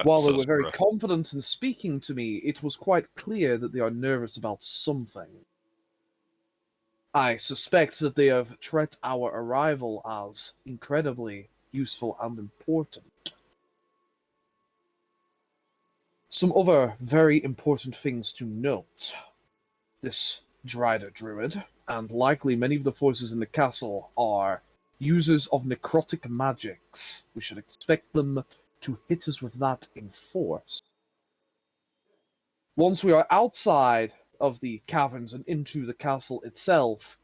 While they were very Sorcerer. confident in speaking to me, it was quite clear that they are nervous about something. I suspect that they have treated our arrival as incredibly useful and important. Some other very important things to note. This Drider Druid, and likely many of the forces in the castle, are users of necrotic magics. We should expect them to hit us with that in force. Once we are outside of the caverns and into the castle itself,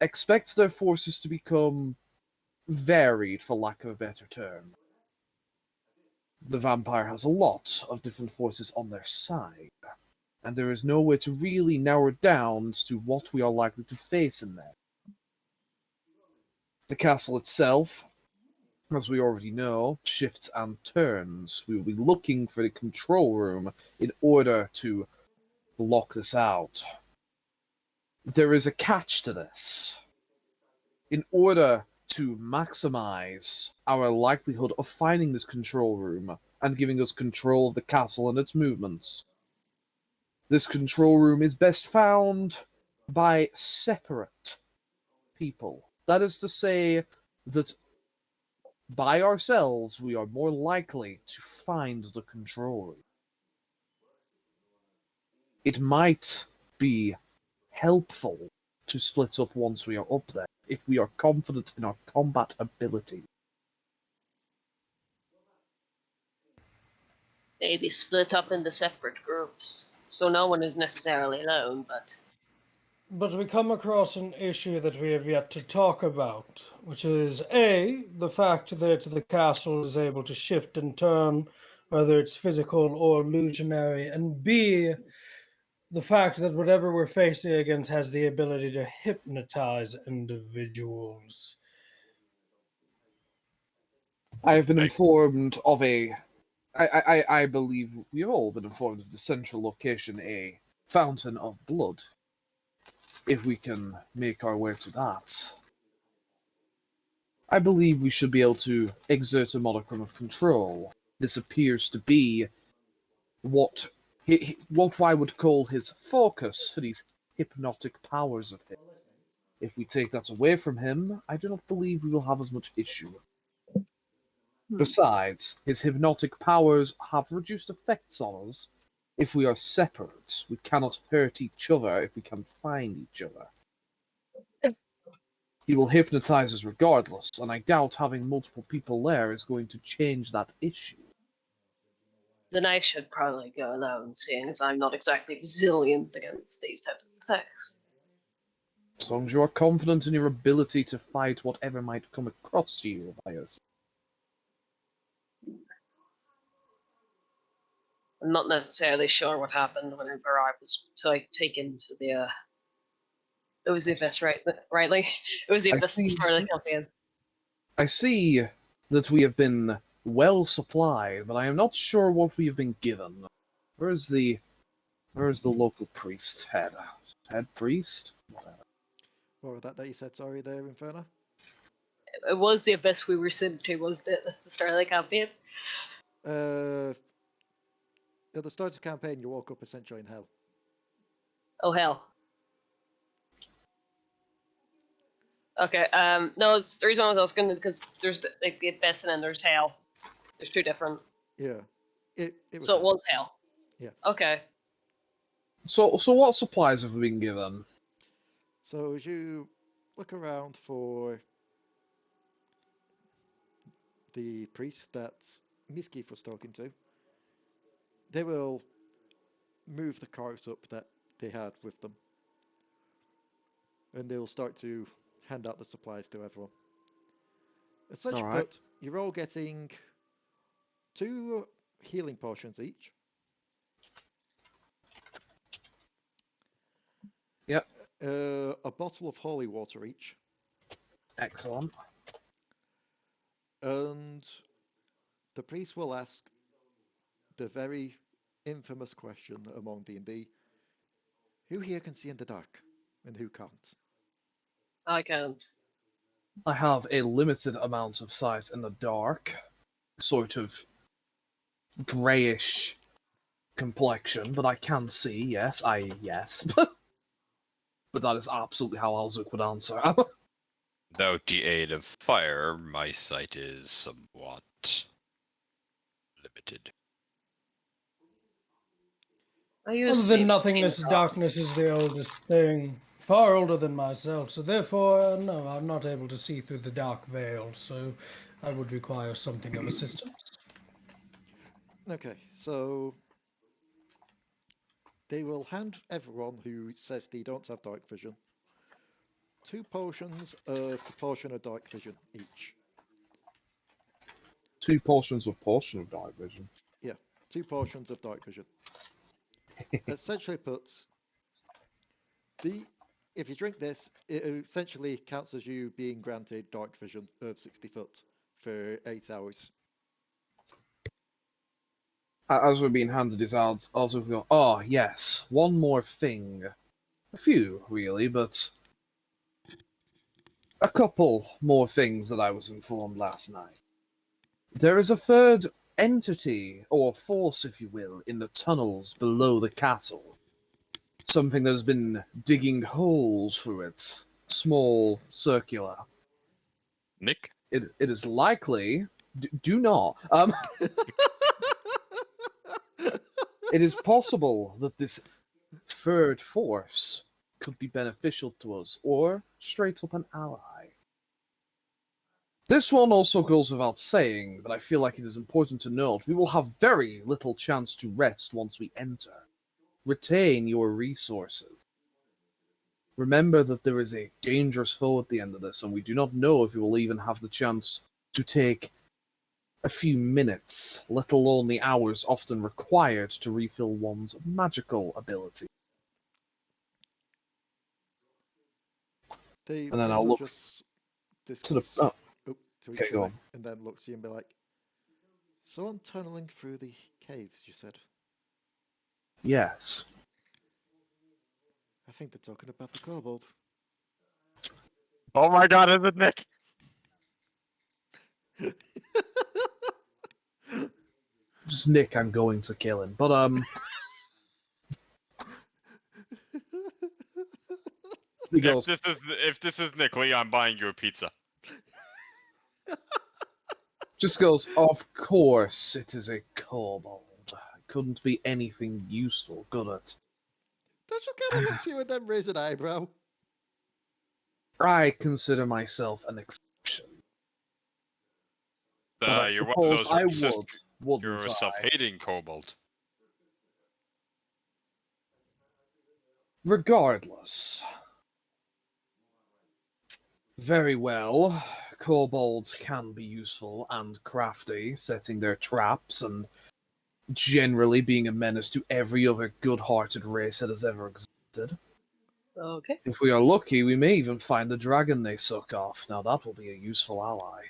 expect their forces to become varied, for lack of a better term. The vampire has a lot of different forces on their side, and there is no way to really narrow it down as to what we are likely to face in there. The castle itself, as we already know, shifts and turns. We will be looking for the control room in order to lock this out. There is a catch to this. In order to maximize our likelihood of finding this control room and giving us control of the castle and its movements, this control room is best found by separate people. That is to say that by ourselves we are more likely to find the control room. It might be helpful to split up once we are up there, if we are confident in our combat ability. Maybe split up into separate groups, so no one is necessarily alone, but... But we come across an issue that we have yet to talk about, which is A, the fact that the castle is able to shift and turn, whether it's physical or illusionary, and B, the fact that whatever we're facing against has the ability to hypnotize individuals. I have been informed of I believe we've all been informed of the central location, a fountain of blood. If we can make our way to that, I believe we should be able to exert a modicum of control. This appears to be what I would call his focus for these hypnotic powers of his. If we take that away from him, I do not believe we will have as much issue. Besides, his hypnotic powers have reduced effects on us. If we are separate, we cannot hurt each other if we can find each other. He will hypnotize us regardless, and I doubt having multiple people there is going to change that issue. Then I should probably go alone, seeing as I'm not exactly resilient against these types of effects. As long as you are confident in your ability to fight whatever might come across you, Elias. I'm not necessarily sure what happened whenever I was taken to the it was the abyss, rightly? It was the I abyss at the see. start of the campaign. I see that we have been well supplied, but I am not sure what we have been given. Where is the local priest head? Head priest? Whatever. What was that you said, sorry, there, Inferno? It was the abyss we were sent to, wasn't it, at the start of the campaign? At the start of the campaign, you woke up essentially in hell. Oh, hell. Okay, no, it's the reason I was asking is because there's the abyss and then there's hell. There's two different. Yeah. It was So it hell. was hell. Yeah. Okay. So what supplies have we been given? So as you look around for the priest that Misskiff was talking to, they will move the carts up that they had with them. And they will start to hand out the supplies to everyone. As such, All right. but you're all getting 2 healing potions each. Yep. A bottle of holy water each. Excellent. And the priest will ask the very infamous question among D&D. Who here can see in the dark and who can't? I can't. I have a limited amount of sight in the dark, sort of greyish complexion, but I can see, yes. But that is absolutely how Au-Zuk would answer. Without the aid of fire, my sight is somewhat limited. I used Other to be than able to see nothingness, in darkness is the oldest thing. Far older than myself, so therefore, no, I'm not able to see through the dark veil, so I would require something of assistance. Okay, so they will hand everyone who says they don't have dark vision 2 potions of the potion of dark vision each. 2 portions of potion of dark vision. Yeah, 2 potions of dark vision. Essentially puts if you drink this, it essentially counts as you being granted dark vision of 60 foot for 8 hours. As we're being handed these out, also we go, oh yes, one more thing. A few, really, but a couple more things that I was informed last night. There is a third entity, or force, if you will, in the tunnels below the castle. Something that has been digging holes through it. Small, circular. Nick? It is likely... do not. It is possible that this third force could be beneficial to us, or straight up an ally. This one also goes without saying, but I feel like it is important to note we will have very little chance to rest once we enter. Retain your resources. Remember that there is a dangerous foe at the end of this, and we do not know if we will even have the chance to take a few minutes, let alone the hours often required to refill one's magical ability. They And then I'll also look just to the... discuss to each okay, go other, on. and then look to you and be like, so I'm tunneling through the caves, you said? Yes. I think they're talking about the kobold. Oh my god, is it Nick? Just Nick, I'm going to kill him. But, he goes, If this is Nick Leigh, I'm buying you a pizza. just goes, of course it is a kobold. Couldn't be anything useful, could it? Don't you kind of look to you and then raise an eyebrow? I consider myself an exception. But I You're one of suppose those I racist, wouldn't you're a I? self-hating kobold. Regardless. Very well. Kobolds can be useful and crafty, setting their traps and generally being a menace to every other good-hearted race that has ever existed. Okay. If we are lucky, we may even find the dragon they suck off. Now that will be a useful ally.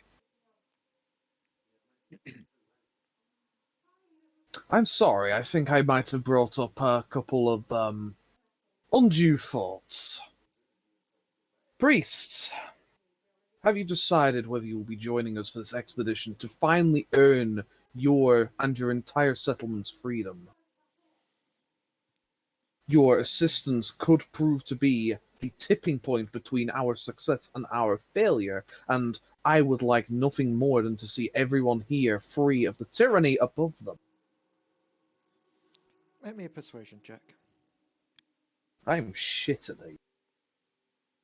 I'm sorry, I think I might have brought up a couple of undue thoughts. Priests, have you decided whether you will be joining us for this expedition to finally earn your and your entire settlement's freedom? Your assistance could prove to be the tipping point between our success and our failure, and I would like nothing more than to see everyone here free of the tyranny above them. Make me a persuasion check. I'm shit at these.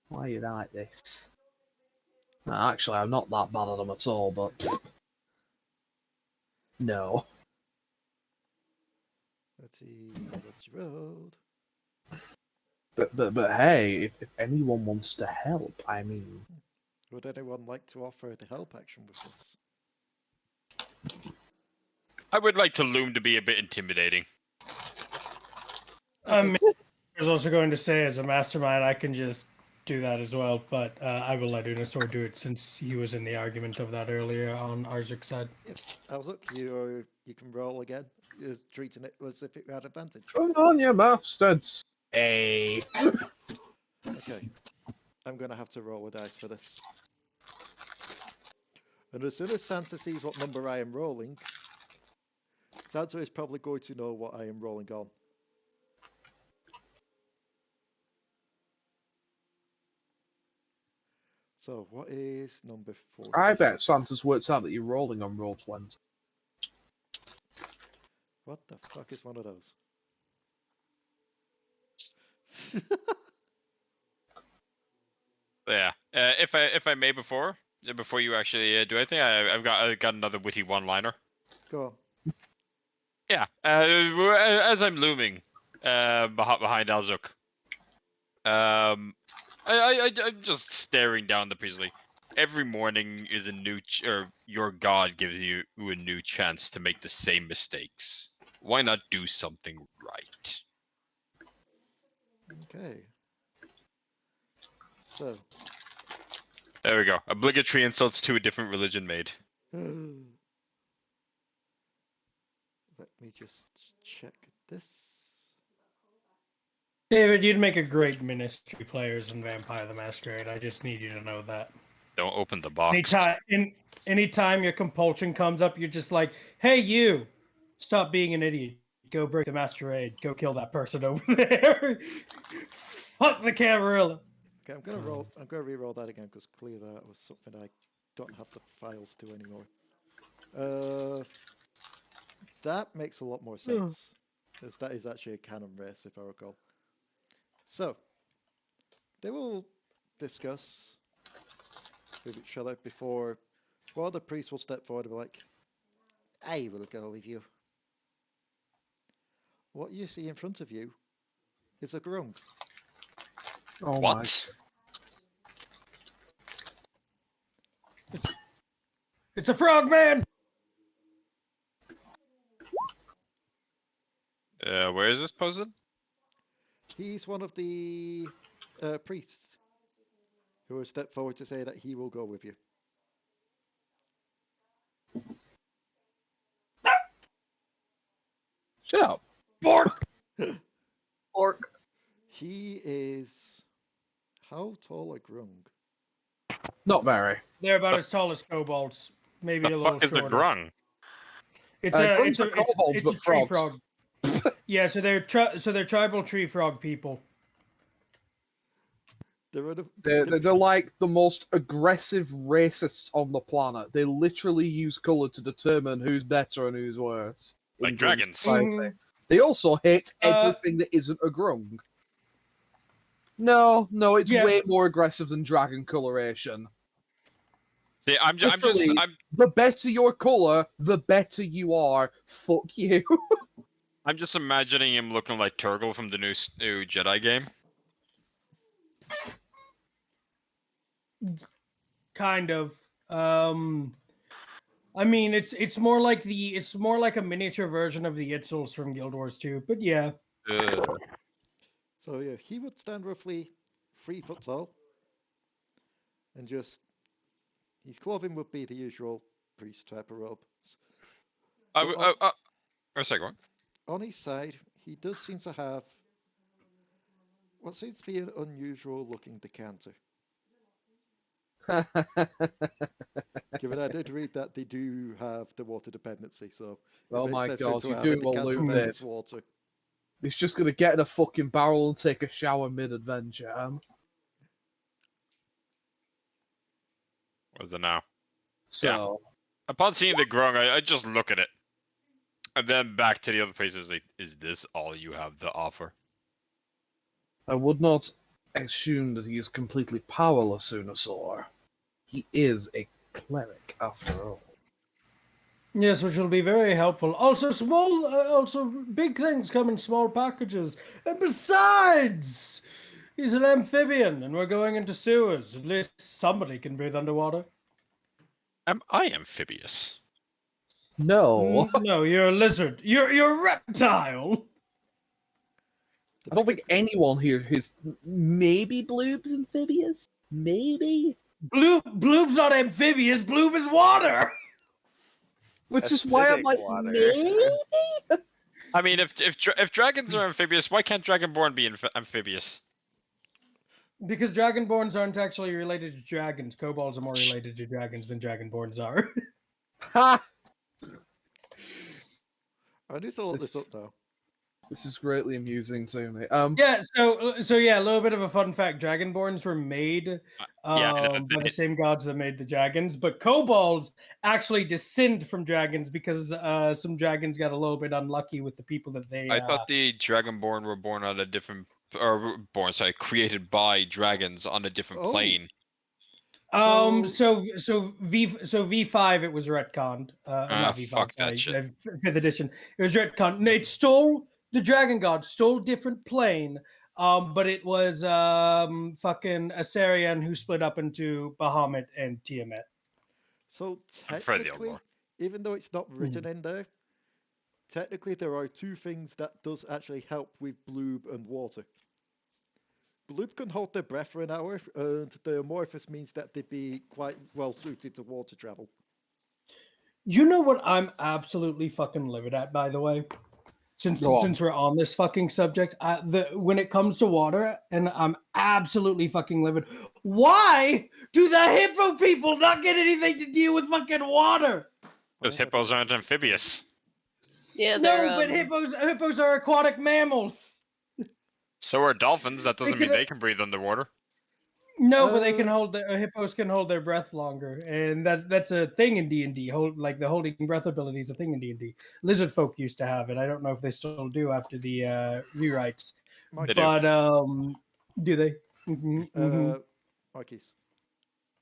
Why are you like this? No, actually, I'm not that bad at them at all, but... No. Let's see what you rolled. But hey, if anyone wants to help, I mean... Would anyone like to offer the help action with this? I would like to loom to be a bit intimidating. I was also going to say, as a mastermind, I can just do that as well, but I will let Unusor do it since he was in the argument of that earlier on Au-Zuk's side. Yep. Au-Zuk, you can roll again. You're treating it as if it had advantage. Come on, you bastards! Hey. Okay. I'm going to have to roll a dice for this. And as soon as Santa sees what number I am rolling, Santa is probably going to know what I am rolling on. So, what is number 4? I bet Santa's works out that you're rolling on roll 20. What the fuck is one of those? Yeah. If I may before you actually do anything, I've got another witty one-liner. Go on. Yeah. As I'm looming behind Au-Zuk, I'm just staring down the priestly. Every morning is a new, or your god gives you a new chance to make the same mistakes. Why not do something right? Okay. So. There we go. Obligatory insults to a different religion made. Let me just check this. David, you'd make a great ministry players in Vampire the Masquerade. I just need you to know that. Don't open the box. Anytime your compulsion comes up, you're just like, hey, you, stop being an idiot. Go break the masquerade. Go kill that person over there. Fuck the Camarilla. Okay, I'm gonna re-roll that again because clearly that was something I don't have the files to anymore. That makes a lot more sense. Because that is actually a canon race, if I recall. So, they will discuss with each other before one of the priests will step forward and be like, I will go with you. What you see in front of you is a grung. Oh What? It's a frog man. Where is this posted? He's one of the priests who will step forward to say that he will go with you. Shut up. Bork. Orc. He is... How tall a grung? Not very. They're about as tall as kobolds. Maybe a The little fuck is the shorter. grung? It's a kobolds, but a tree frogs. frog. Yeah, so they're tribal tree frog people. They're like the most aggressive racists on the planet. They literally use color to determine who's better and who's worse. Like in dragons. society. They also hate everything that isn't a grung. No, it's way more aggressive than dragon coloration. See, Literally, the better your color, the better you are. Fuck you. I'm just imagining him looking like Turgle from the new Jedi game. Kind of. I mean, it's more like a miniature version of the Itzels from Guild Wars 2, but yeah. So yeah, he would stand roughly 3 foot tall, and just his clothing would be the usual priest type of robe. A second. On his side, he does seem to have what seems to be an unusual looking decanter. Given I did read that they do have the water dependency, so oh my sense god, to you have do a well, decanter Luke. of endless water. He's just gonna get in a fucking barrel and take a shower mid-adventure. What's it now? So, yeah. Upon seeing the grung, I just look at it, and then back to the other places. Like, is this all you have to offer? I would not assume that he is completely powerless, Unusor. He is a cleric, after all. Yes, which will be very helpful. Also, also big things come in small packages. And besides, he's an amphibian, and we're going into sewers. At least somebody can breathe underwater. Am I amphibious? No. No, you're a lizard. You're a reptile. I don't think anyone here is... Maybe Bloob's amphibious? Maybe? Bloob's not amphibious. Bloob is water. Which is why I'm like, water. maybe? I mean, if dragons are amphibious, why can't Dragonborn be amphibious? Because Dragonborns aren't actually related to dragons. Kobolds are more related to dragons than Dragonborns are. Ha! I need to look this up now. This is greatly amusing to me. Yeah, so yeah, a little bit of a fun fact: Dragonborns were made Yeah, I know by the same gods that made the dragons, but kobolds actually descend from dragons because some dragons got a little bit unlucky with the people that they. I thought the Dragonborn were born on a different, or born, sorry, created by dragons on a different Oh. plane. So V5 it was retconned. Not V5, Fuck sorry, that shit. fifth edition. It was retconned. It stole the dragon god, stole different plane. But it was fucking Asarian who split up into Bahamut and Tiamat. So I'm afraid of the old technically, lore. even though it's not written in there, technically there are two things that does actually help with Bloob and water. Bloob can hold their breath for an hour, and the Amorphous means that they'd be quite well suited to water travel. You know what I'm absolutely fucking livid at, by the way? Since we're on this fucking subject, when it comes to water, and I'm absolutely fucking livid. Why do the hippo people not get anything to deal with fucking water? Because hippos aren't amphibious. Yeah, No, but hippos are aquatic mammals. So are dolphins. That doesn't mean could- they can breathe underwater. No, but they can hold their hippos can hold their breath longer, and that's a thing in D&D. Like the holding breath ability is a thing in D&D. Lizard folk used to have it. I don't know if they still do after the rewrites. They But do. do they? Mhm. Marquis.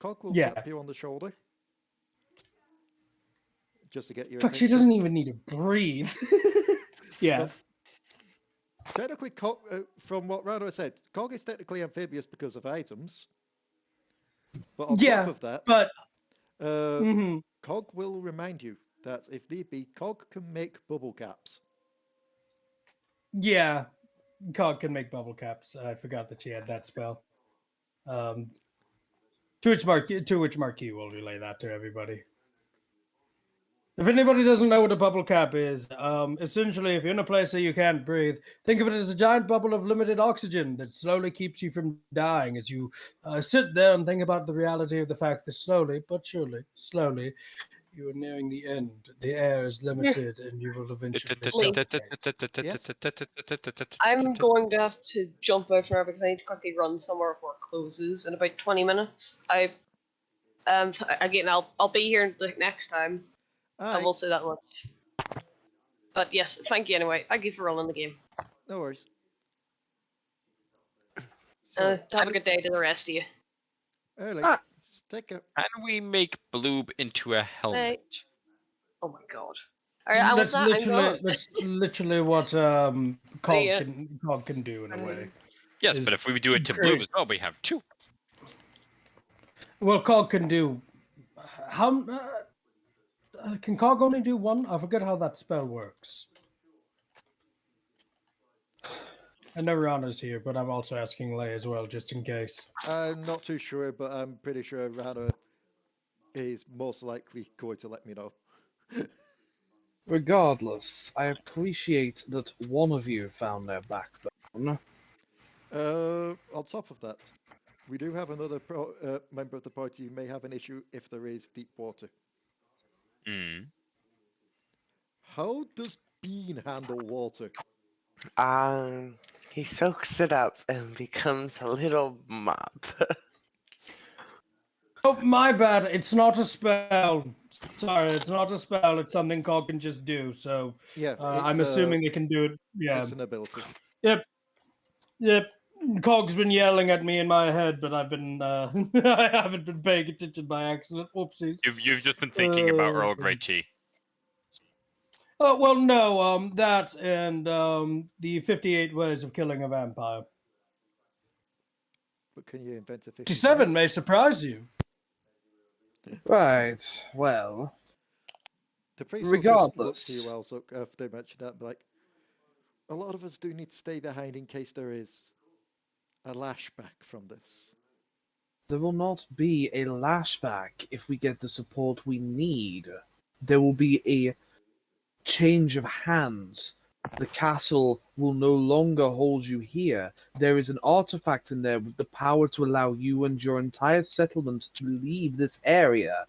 Cog will Yeah. tap you on the shoulder. Just to get your Fuck, she attention. doesn't even need to breathe. Yeah. But technically, from what Ranna said, Cog is technically amphibious because of items. But on Yeah, top of that, but Cog will remind you that if need be, Cog can make bubble caps. yeah, Cog can make bubble caps. I forgot that she had that spell. To which Marquis will relay that to everybody. If anybody doesn't know what a bubble cap is, essentially, if you're in a place that you can't breathe, think of it as a giant bubble of limited oxygen that slowly keeps you from dying as you sit there and think about the reality of the fact that slowly, but surely, slowly, you are nearing the end. The air is limited, and you will eventually suffocate. I'm going to have to jump out now because I need to quickly run somewhere before it closes in about 20 minutes. Again, I'll be here next time. I will say that much. But yes, thank you anyway. Thank you for running the game. No worries. So, Have a good day to the rest of you. early. Stick it. Can we make Bloob into a helmet? Oh my god. Alright, That's literally what Cog ya. can do in a way. Yes, but if we do it to Bloob as well, we have two. Well, Cog can do. How can Cog only do one? I forget how that spell works. I know Ranna's here, but I'm also asking Leigh as well, just in case. I'm not too sure, but I'm pretty sure Ranna is most likely going to let me know. Regardless, I appreciate that one of you found their backbone. On top of that, we do have another member of the party who may have an issue if there is deep water. How does Bean handle water? He soaks it up and becomes a little mop. Oh, my bad. It's not a spell. Sorry, it's not a spell. It's something Cog can just do. So Yeah, I'm assuming it can do it. Yeah. It's an ability. Yep. Cog's been yelling at me in my head, but I've been I haven't been paying attention by accident. Whoopsies. You've just been thinking about Earl Grey tea. Oh well, no. That and the 58 ways of killing a vampire. But can you invent a 57 may surprise you. Right, well, The priest regardless. will just look to you, Au-Zuk, after they mention that, like, a lot of us do need to stay behind in case there is a lashback from this. There will not be a lashback if we get the support we need. There will be a change of hands. The castle will no longer hold you here. There is an artifact in there with the power to allow you and your entire settlement to leave this area.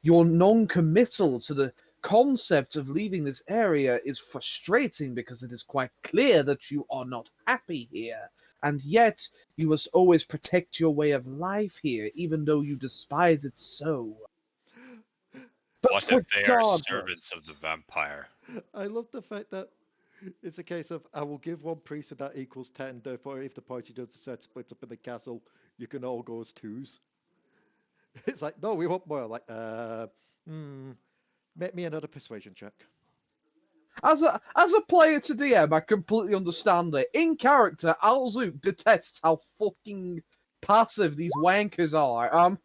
Your non-committal to the concept of leaving this area is frustrating because it is quite clear that you are not happy here, and yet you must always protect your way of life here, even though you despise it so. But What if they are servants of the vampire? I love the fact that it's a case of I will give one priest and that equals 10, therefore if the party does decide to split up in the castle, you can all go as twos. It's like, no, we want more. Like, make me another persuasion check. As a player to DM, I completely understand it. In character, Au-Zuk detests how fucking passive these wankers are.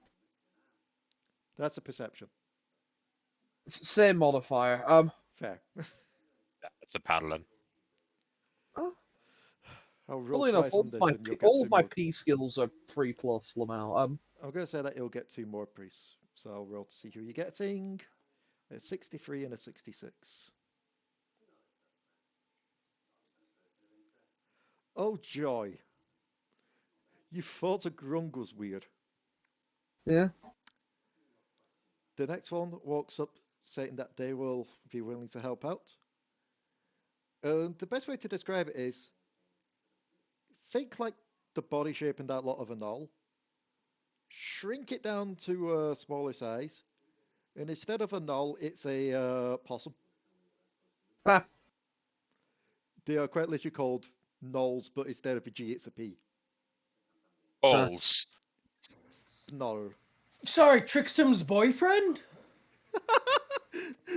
That's a perception. Same modifier. Fair. It's a Paladin. I'll roll Funnily enough, twice on this and you'll get all two of my more. P skills are 3+ Lamau. I'm going to say that you'll get two more priests. So I'll roll to see who you're getting. A 63 and a 66. Oh, joy. You thought a grung was weird. Yeah. The next one walks up saying that they will be willing to help out. The best way to describe it is, think like the body shape in that lot of a knoll. Shrink it down to a smaller size. And instead of a knoll, it's a possum. Ha. They are quite literally called knolls, but instead of a G, it's a P. Balls. No. Sorry, Trickstum's boyfriend?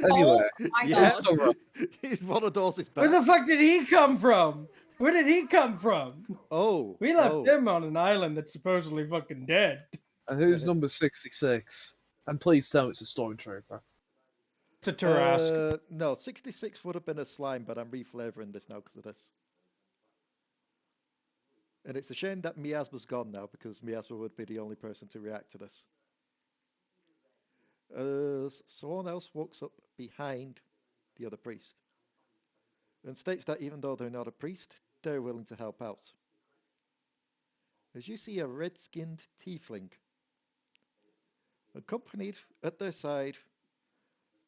Anyway, My Yeah, God. he's one of those is Where back. the fuck did he come from? Where did he come from? Oh, We left oh. him on an island that's supposedly fucking dead. and who's Yeah. number 66? And please tell me it's a stormtrooper. To Tarask. No, 66 would have been a slime, but I'm reflavoring this now because of this. And it's a shame that Miasma's gone now, because Miasma would be the only person to react to this. Someone else walks up behind the other priest and states that even though they're not a priest, they're willing to help out. As you see a red-skinned tiefling, accompanied at their side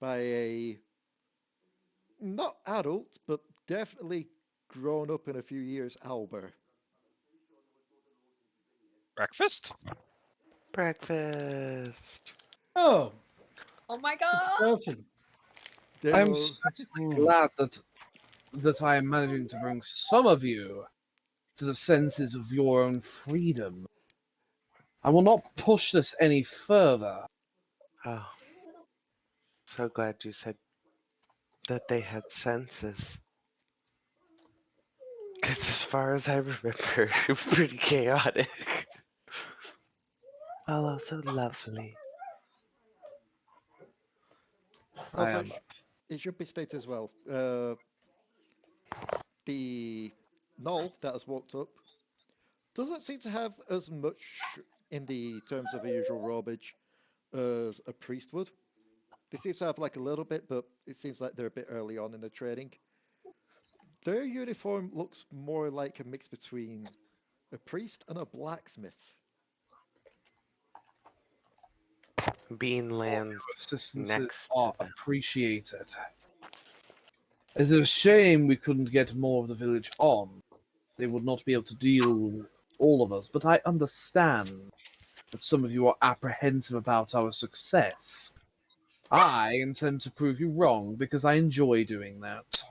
by a not adult, but definitely grown up in a few years owlbear. Breakfast? Breakfast. Oh, Oh my it's a God. person. They I'm will- certainly glad that I am managing to bring some of you to the senses of your own freedom. I will not push this any further. Oh, so glad you said that they had senses. Because as far as I remember, pretty chaotic. Oh, so lovely. I Also, am. it should be stated as well. The Null that has walked up doesn't seem to have as much in the terms of a usual robage as a priest would. They seem to have like a little bit, but it seems like they're a bit early on in the training. Their uniform looks more like a mix between a priest and a blacksmith. Beanland Assistances next are to them. appreciated. It's a shame we couldn't get more of the village on. They would not be able to deal with all of us, but I understand that some of you are apprehensive about our success. I intend to prove you wrong because I enjoy doing that.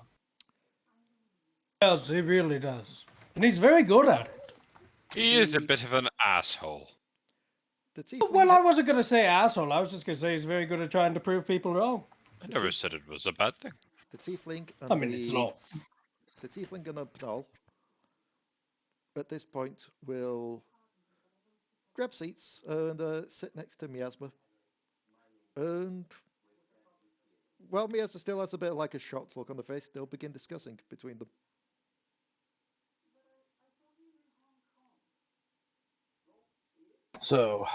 Yes, he really does. And he's very good at it. He is a bit of an asshole. The tiefling, Well, I wasn't going to say asshole. I was just going to say he's very good at trying to prove people wrong. I never said it was a bad thing. the tiefling and I mean, it's not. the tiefling and the Null at this point will grab seats and sit next to Miasma. And while Miasma still has a bit of like a shocked look on the face, they'll begin discussing between them. So,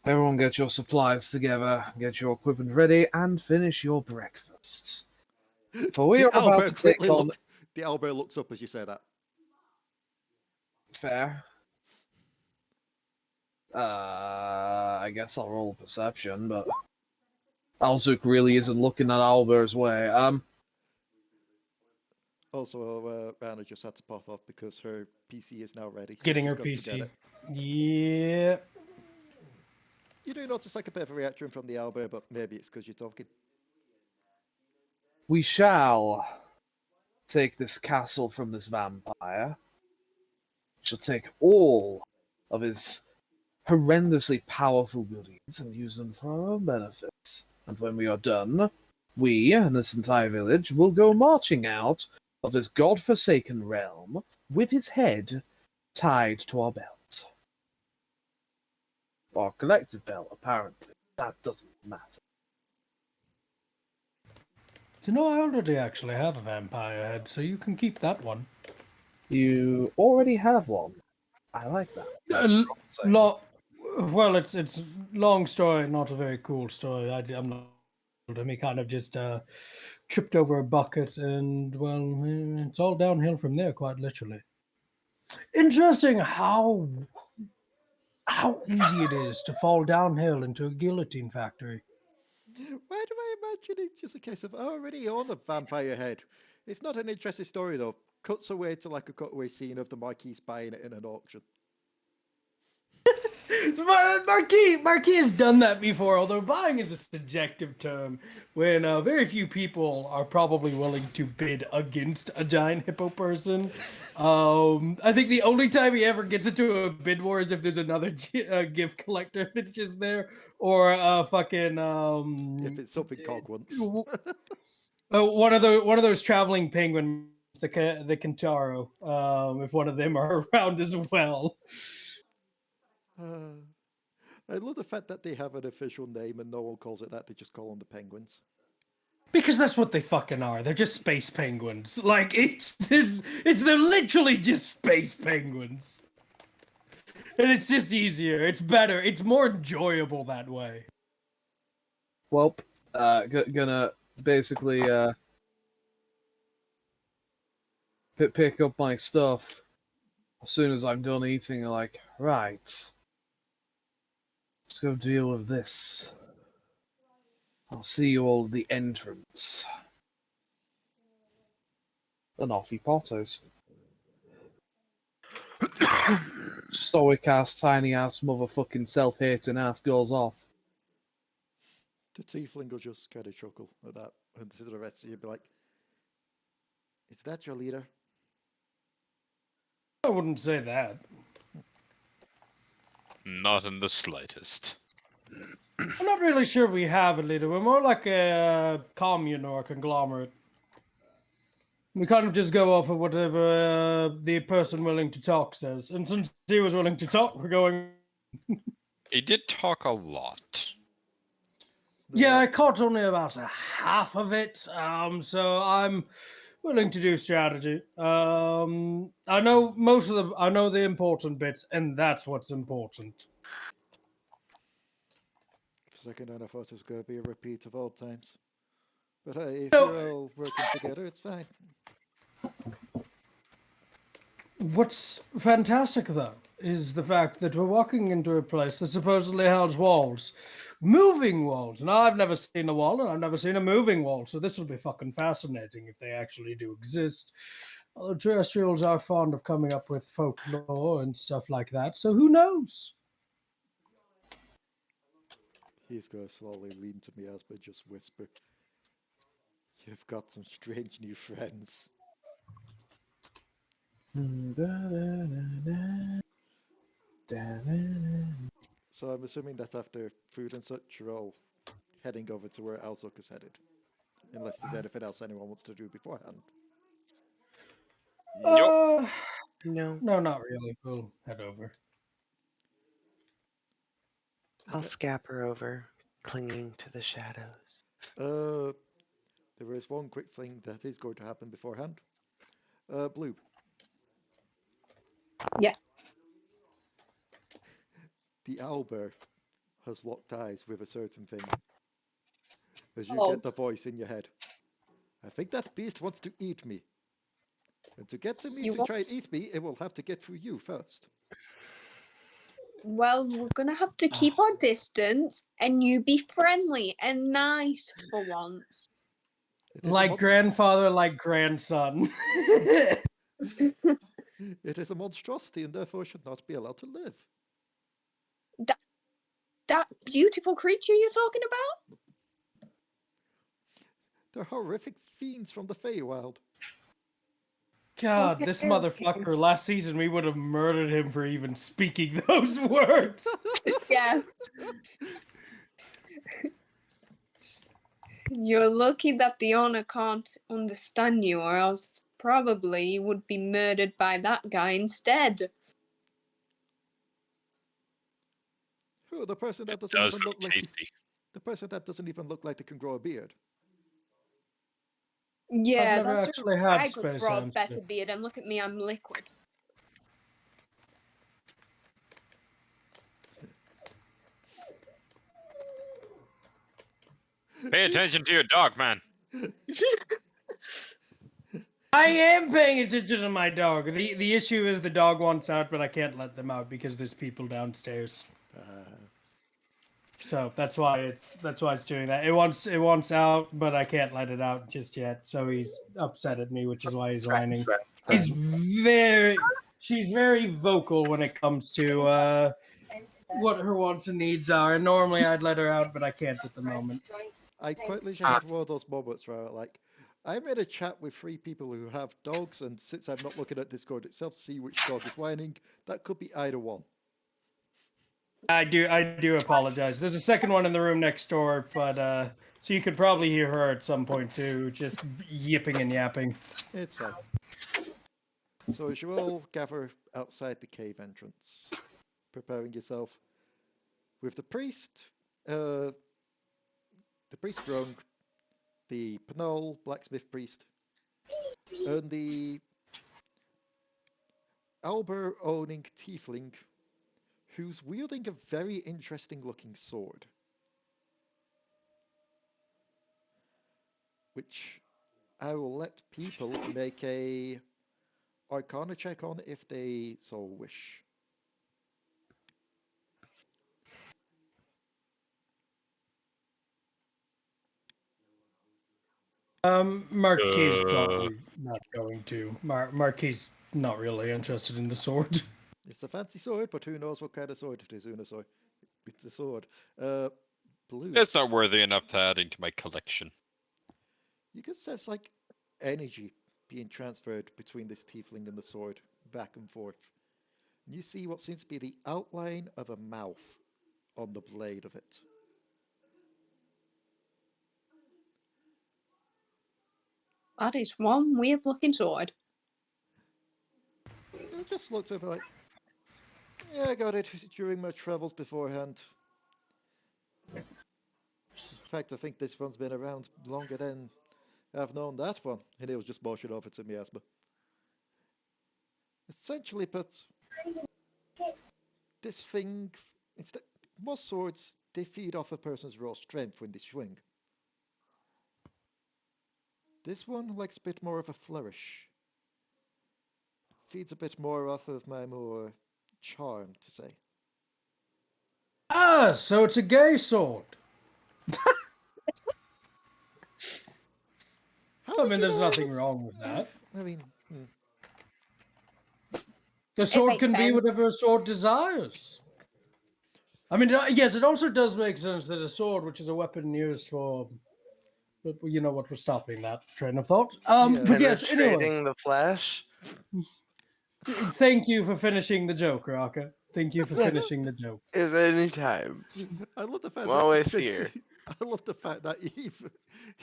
everyone get your supplies together, get your equipment ready, and finish your breakfast. For we The are about owlbear to take quickly on... the owlbear looks up as you say that. Fair. I guess I'll roll perception, but... Au-Zuk really isn't looking at Albert's way. Also, Ranna just had to pop off because her PC is now ready. So Getting she's her got to get PC. it. Yeah. You do notice like a bit of a reaction from the Albert, but maybe it's because you're talking. We shall take this castle from this vampire. Shall take all of his horrendously powerful goodies and use them for our own benefit. And when we are done, we and this entire village will go marching out of this god-forsaken realm with his head tied to our belt. Our collective belt, apparently. That doesn't matter. Do you know I already actually have a vampire head, so you can keep that one. You already have one. I like that. That's promising. Well, it's long story, not a very cool story. I'm not. He kind of just tripped over a bucket, and well, it's all downhill from there, quite literally. Interesting how easy it is to fall downhill into a guillotine factory. Why do I imagine it's just a case of I already own a vampire head? It's not an interesting story though. Cuts away to like a cutaway scene of the Marquis buying it in an auction. Marquis has done that before, although buying is a subjective term when very few people are probably willing to bid against a giant hippo person. I think the only time he ever gets into a bid war is if there's another gift collector that's just there, or fucking If it's something Cog wants. one of those traveling penguins, the Kentaro, if one of them are around as well. I love the fact that they have an official name and no one calls it that. They just call them the penguins. Because that's what they fucking are. They're just space penguins. Like they're literally just space penguins. And it's just easier. It's better. It's more enjoyable that way. Well, gonna basically pick up my stuff as soon as I'm done eating. Like, right, let's go deal with this. I'll see you all at the entrance. And off he potters. Stoic ass, tiny ass, motherfucking self-hating ass goes off. The Tiefling will just kind of chuckle at that, and to the rest of you be like, "Is that your leader?" I wouldn't say that. Not in the slightest. I'm not really sure we have a leader. We're more like a commune or a conglomerate. We kind of just go off of whatever the person willing to talk says. And since he was willing to talk, we're going... He did talk a lot. Yeah, I caught only about a half of it, so I'm willing to do strategy. I know the important bits, and that's what's important. For a second, I thought it was going to be a repeat of old times. But hey, if you're all working together, it's fine. What's fantastic, though, is the fact that we're walking into a place that supposedly has walls. Moving walls. Now, I've never seen a wall, and I've never seen a moving wall, so this will be fucking fascinating if they actually do exist. Although terrestrials are fond of coming up with folklore and stuff like that, so who knows? He's going to slowly lean to Miasma and just whisper, "You've got some strange new friends." So I'm assuming that after food and such, you're all heading over to where Au-Zuk is headed. Unless there's anything else anyone wants to do beforehand. Nope. No, No, not really. We'll head over. I'll scamper over, clinging to the shadows. There is one quick thing that is going to happen beforehand. Bloob. Yeah. The owlbear has locked eyes with a certain thing. As you Oh. get the voice in your head. I think that beast wants to eat me. And to get to me You to want- try and eat me, it will have to get through you first. Well, we're gonna have to keep our distance, and you be friendly and nice for once. It is a Like monst- grandfather, like grandson. It is a monstrosity and therefore should not be allowed to live. That beautiful creature you're talking about? They're horrific fiends from the Feywild. God, this motherfucker. Last season, we would have murdered him for even speaking those words. Yes. You're lucky that the owner can't understand you, or else probably you would be murdered by that guy instead. Who? The person that It doesn't does even look look like tasty. the person that doesn't even look like they can grow a beard. Yeah, never that's actually true. had I could space grow a hamster. better beard, and look at me, I'm liquid. Pay attention to your dog, man. I am paying attention to my dog. The issue is the dog wants out, but I can't let them out because there's people downstairs. So that's why it's doing that. It wants out, but I can't let it out just yet. So he's upset at me, which is why he's whining. She's very vocal when it comes to what her wants and needs are. And normally I'd let her out, but I can't at the moment. I quite literally had one of those moments where, like, I'm in a chat with 3 people who have dogs, and since I'm not looking at Discord itself to see which dog is whining, that could be either one. I do apologize. There's a second one in the room next door, but so you could probably hear her at some point too, just yipping and yapping. It's fine. So as you all gather outside the cave entrance, preparing yourself with the priest Drunk, the Penol blacksmith priest, and the Albert owning Tiefling, who's wielding a very interesting looking sword. Which I will let people make a Arcana check on if they so wish. Marquis is probably not going to. Marquis not really interested in the sword. It's a fancy sword, but who knows what kind of sword it is, Unusor. It's a sword. Blue. It's not worthy enough to add into my collection. You can sense like energy being transferred between this tiefling and the sword, back and forth. And you see what seems to be the outline of a mouth on the blade of it. That is one weird looking sword. It just looks over like, yeah, I got it during my travels beforehand. In fact, I think this one's been around longer than I've known that one. And he'll just motion over to Miasma. Essentially, but this thing, instead, most swords, they feed off a person's raw strength when they swing. This one likes a bit more of a flourish. Feeds a bit more off of my more charm, to say. Ah, so it's a gay sword. I mean, there's nothing wrong with that. I mean, The sword makes can be sense. whatever a sword desires. I mean, yes, it also does make sense that a sword, which is a weapon used for, but you know what, we're stopping that train of thought. But yes, anyways. Penetrating the flesh. Thank you for finishing the joke, Raka. Thank you for finishing the joke. At any time. I love the fact I'm always that here. I love the fact that he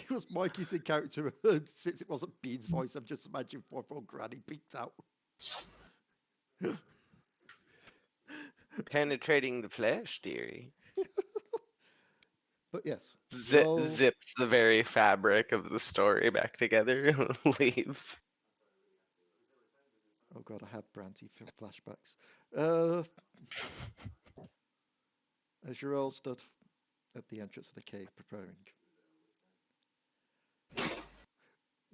was Mikey's in character, and since it wasn't Bean's voice, I'm just imagining poor Granny peeked out. Penetrating the flesh, dearie. But yes, Zips the very fabric of the story back together and leaves. Oh god, I had Branty flashbacks. As you're all stood at the entrance of the cave preparing.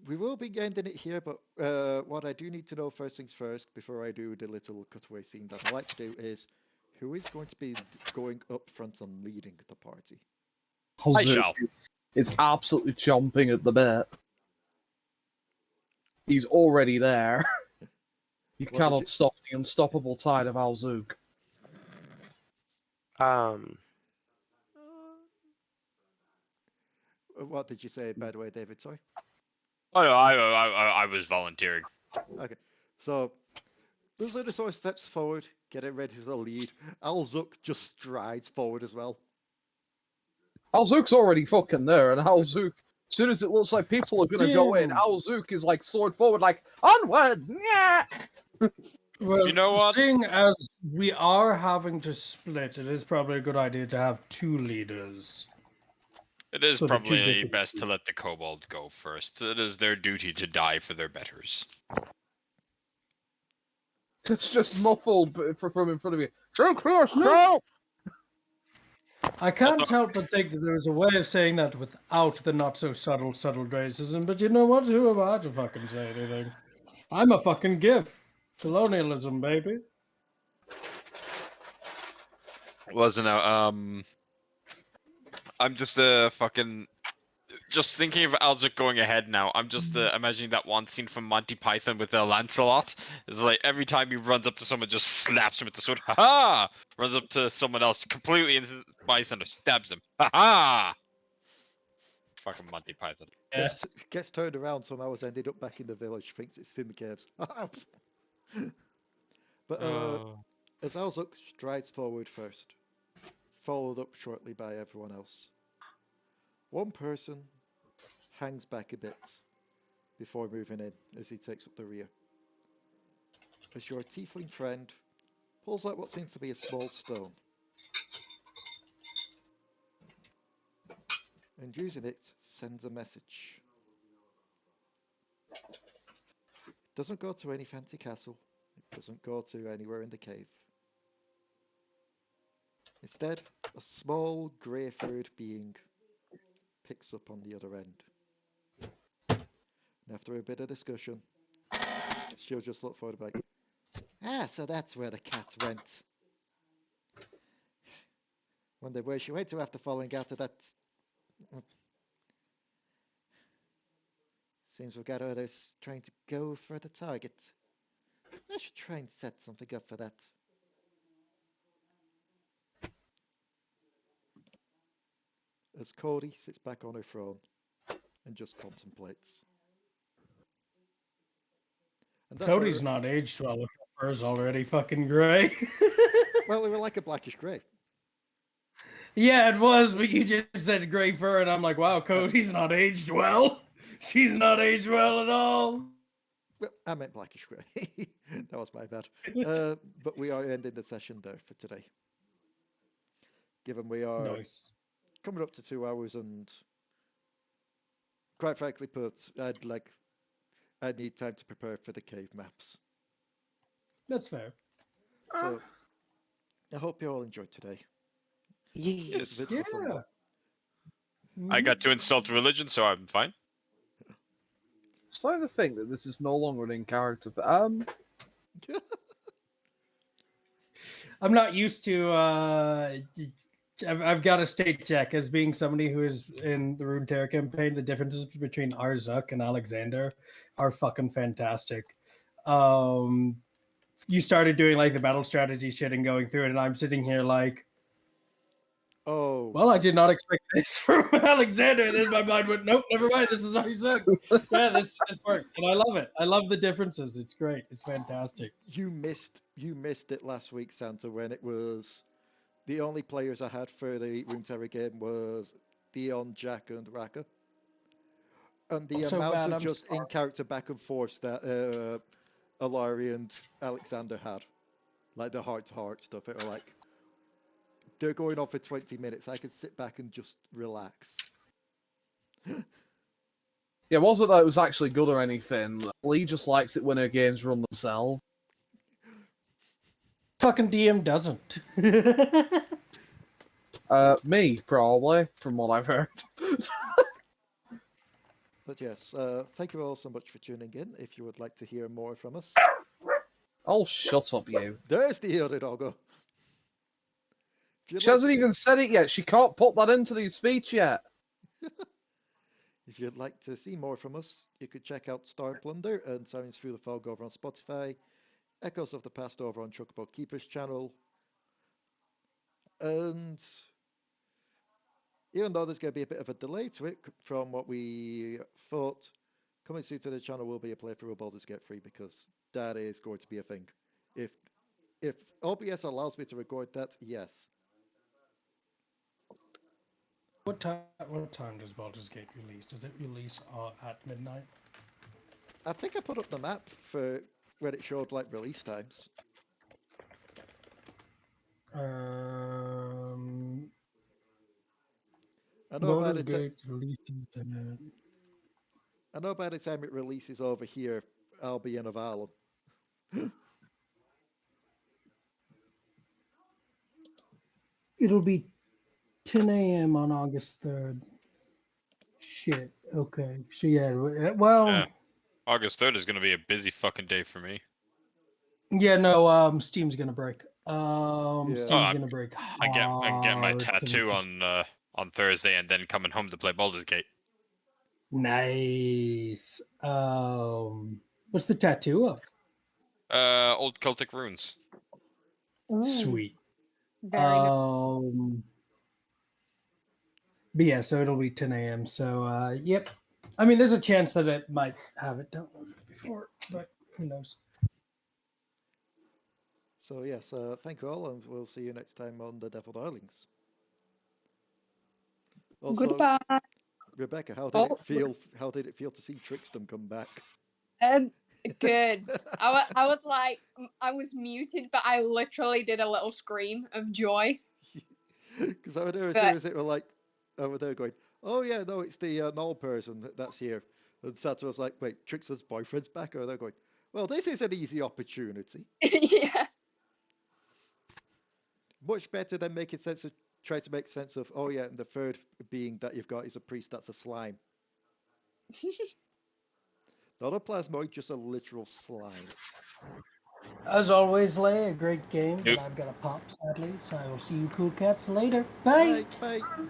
We will be ending it here, but what I do need to know first things first, before I do the little cutaway scene that I like to do, is who is going to be going up front and leading the party? I Au-Zuk shall. is absolutely chomping at the bit. He's already there. You What did cannot you- stop the unstoppable tide of Au-Zuk. What did you say, by the way, David? Sorry. Oh no, I was volunteering. Okay, so the Unusor steps forward, getting ready to lead. Au-Zuk just strides forward as well. Au-Zuk's already fucking there, and Au-Zuk, as soon as it looks like people are gonna go in, Au-Zuk is like sword forward, like, onwards! Yeah! Well, You know what? seeing as we are having to split, it is probably a good idea to have 2 leaders. It is So the two probably different best to let the Kobold go first. It is their duty to die for their betters. It's just muffled from in front of you. Think for yourself! I can't help but think that there's a way of saying that without the not so subtle racism, but you know what? Who am I to fucking say anything? I'm a fucking Giff. Colonialism, baby. Wasn't I'm just fucking just thinking of Au-Zuk going ahead now. I'm just imagining that one scene from Monty Python with Lancelot. It's like every time he runs up to someone, just slaps him with the sword. Ha ha! Runs up to someone else, completely in his body center, stabs him. Ha ha! Fucking Monty Python. Yeah. Gets turned around somehow, has ended up back in the village, thinks it's in the caves. But as Au-Zuk strides forward first, followed up shortly by everyone else, one person hangs back a bit before moving in as he takes up the rear. As your tiefling friend pulls out what seems to be a small stone, and using it sends a message. It doesn't go to any fancy castle. It doesn't go to anywhere in the cave. Instead, a small grey-furred being picks up on the other end. And after a bit of discussion, she'll just look forward and be like, so that's where the cat went. Wonder where she went to after falling out of that. Seems we've got others trying to go for the target. I should try and set something up for that. As Cody sits back on her throne and just contemplates. And that's Cody's not aged well if her fur's already fucking grey. Well, they were like a blackish grey. Yeah, it was, but you just said grey fur, and I'm like, wow, Cody's not aged well. She's not aged well at all. Well, I meant blackish grey. That was my bad. But we are ending the session there for today. Given we are Nice. coming up to 2 hours, and quite frankly I need time to prepare for the cave maps. That's fair. So I hope you all enjoyed today. Yes. It's a bit of a fun one. I got to insult religion, so I'm fine. Starting to think that this is no longer an in character. I'm not used to. I've got to state check as being somebody who is in the Runeterra campaign. The differences between Au-Zuk and Alexander are fucking fantastic. You started doing like the battle strategy shit and going through it, and I'm sitting here like, Oh. well, I did not expect this from Alexander. And then my mind went, nope, never mind. This is Au-Zuk. Yeah, this works, and I love it. I love the differences. It's great. It's fantastic. You missed it last week, Santa, when it was the only players I had for the Runeterra game was Dion, Jack, and Raka. And the amount of just in-character back and forth that Alari and Alexander had, like the heart-to-heart stuff, it was like, they're going on for 20 minutes. I could sit back and just relax. Yeah, it wasn't that it was actually good or anything. Leigh just likes it when her games run themselves. Fucking DM doesn't. Me, probably, from what I've heard. But yes, thank you all so much for tuning in. If you would like to hear more from us. Oh, shut up, you. There's the other doggo. you'd She like hasn't to- even said it yet. She can't put that into the speech yet. If you'd like to see more from us, you could check out Star Plunder and Sirens Through the Fog over on Spotify, Echoes of the Past over on Chocobo Keeper's channel. And even though there's going to be a bit of a delay to it from what we thought, coming soon to the channel will be a playthrough of Baldur's Gate 3 because that is going to be a thing. If OBS allows me to record that, yes. What time does Baldur's Gate release? Does it release at midnight? I think I put up the map for when it showed like release times. I know by Baldur's the Gate releases I know by the time it releases over here, I'll be in Avalon. It'll be 10 a.m. on August 3rd. Shit. Okay. So yeah. Well. Yeah. August 3rd is going to be a busy fucking day for me. Yeah. No. Steam's gonna break. Yeah. Steam's Oh, gonna break. I'm getting my hard tattoo on Thursday and then coming home to play Baldur's Gate. Nice. What's the tattoo of? Old Celtic runes. Ooh, Sweet. very nice. But yeah, so it'll be 10 a.m. So yep. I mean, there's a chance that it might have it downloaded before, but who knows? So yes, thank you all, and we'll see you next time on the Devil Darlings. Also, Goodbye. Rebecca, how did it feel? How did it feel to see Trixton come back? Good. I was like, I was muted, but I literally did a little scream of joy. Because over there, as soon as it were like over there going, oh yeah, no, it's the null person that's here. And Sato was like, wait, Trixton's boyfriend's back? Or they're going, well, this is an easy opportunity. Yeah. Much better than making sense of, try to make sense of, oh yeah, and the third being that you've got is a priest that's a slime. Not a plasmoid, just a literal slime. As always, Leigh, a great game, Yep. but I've got to pop, sadly. So I will see you cool cats later. Bye. Bye. Bye.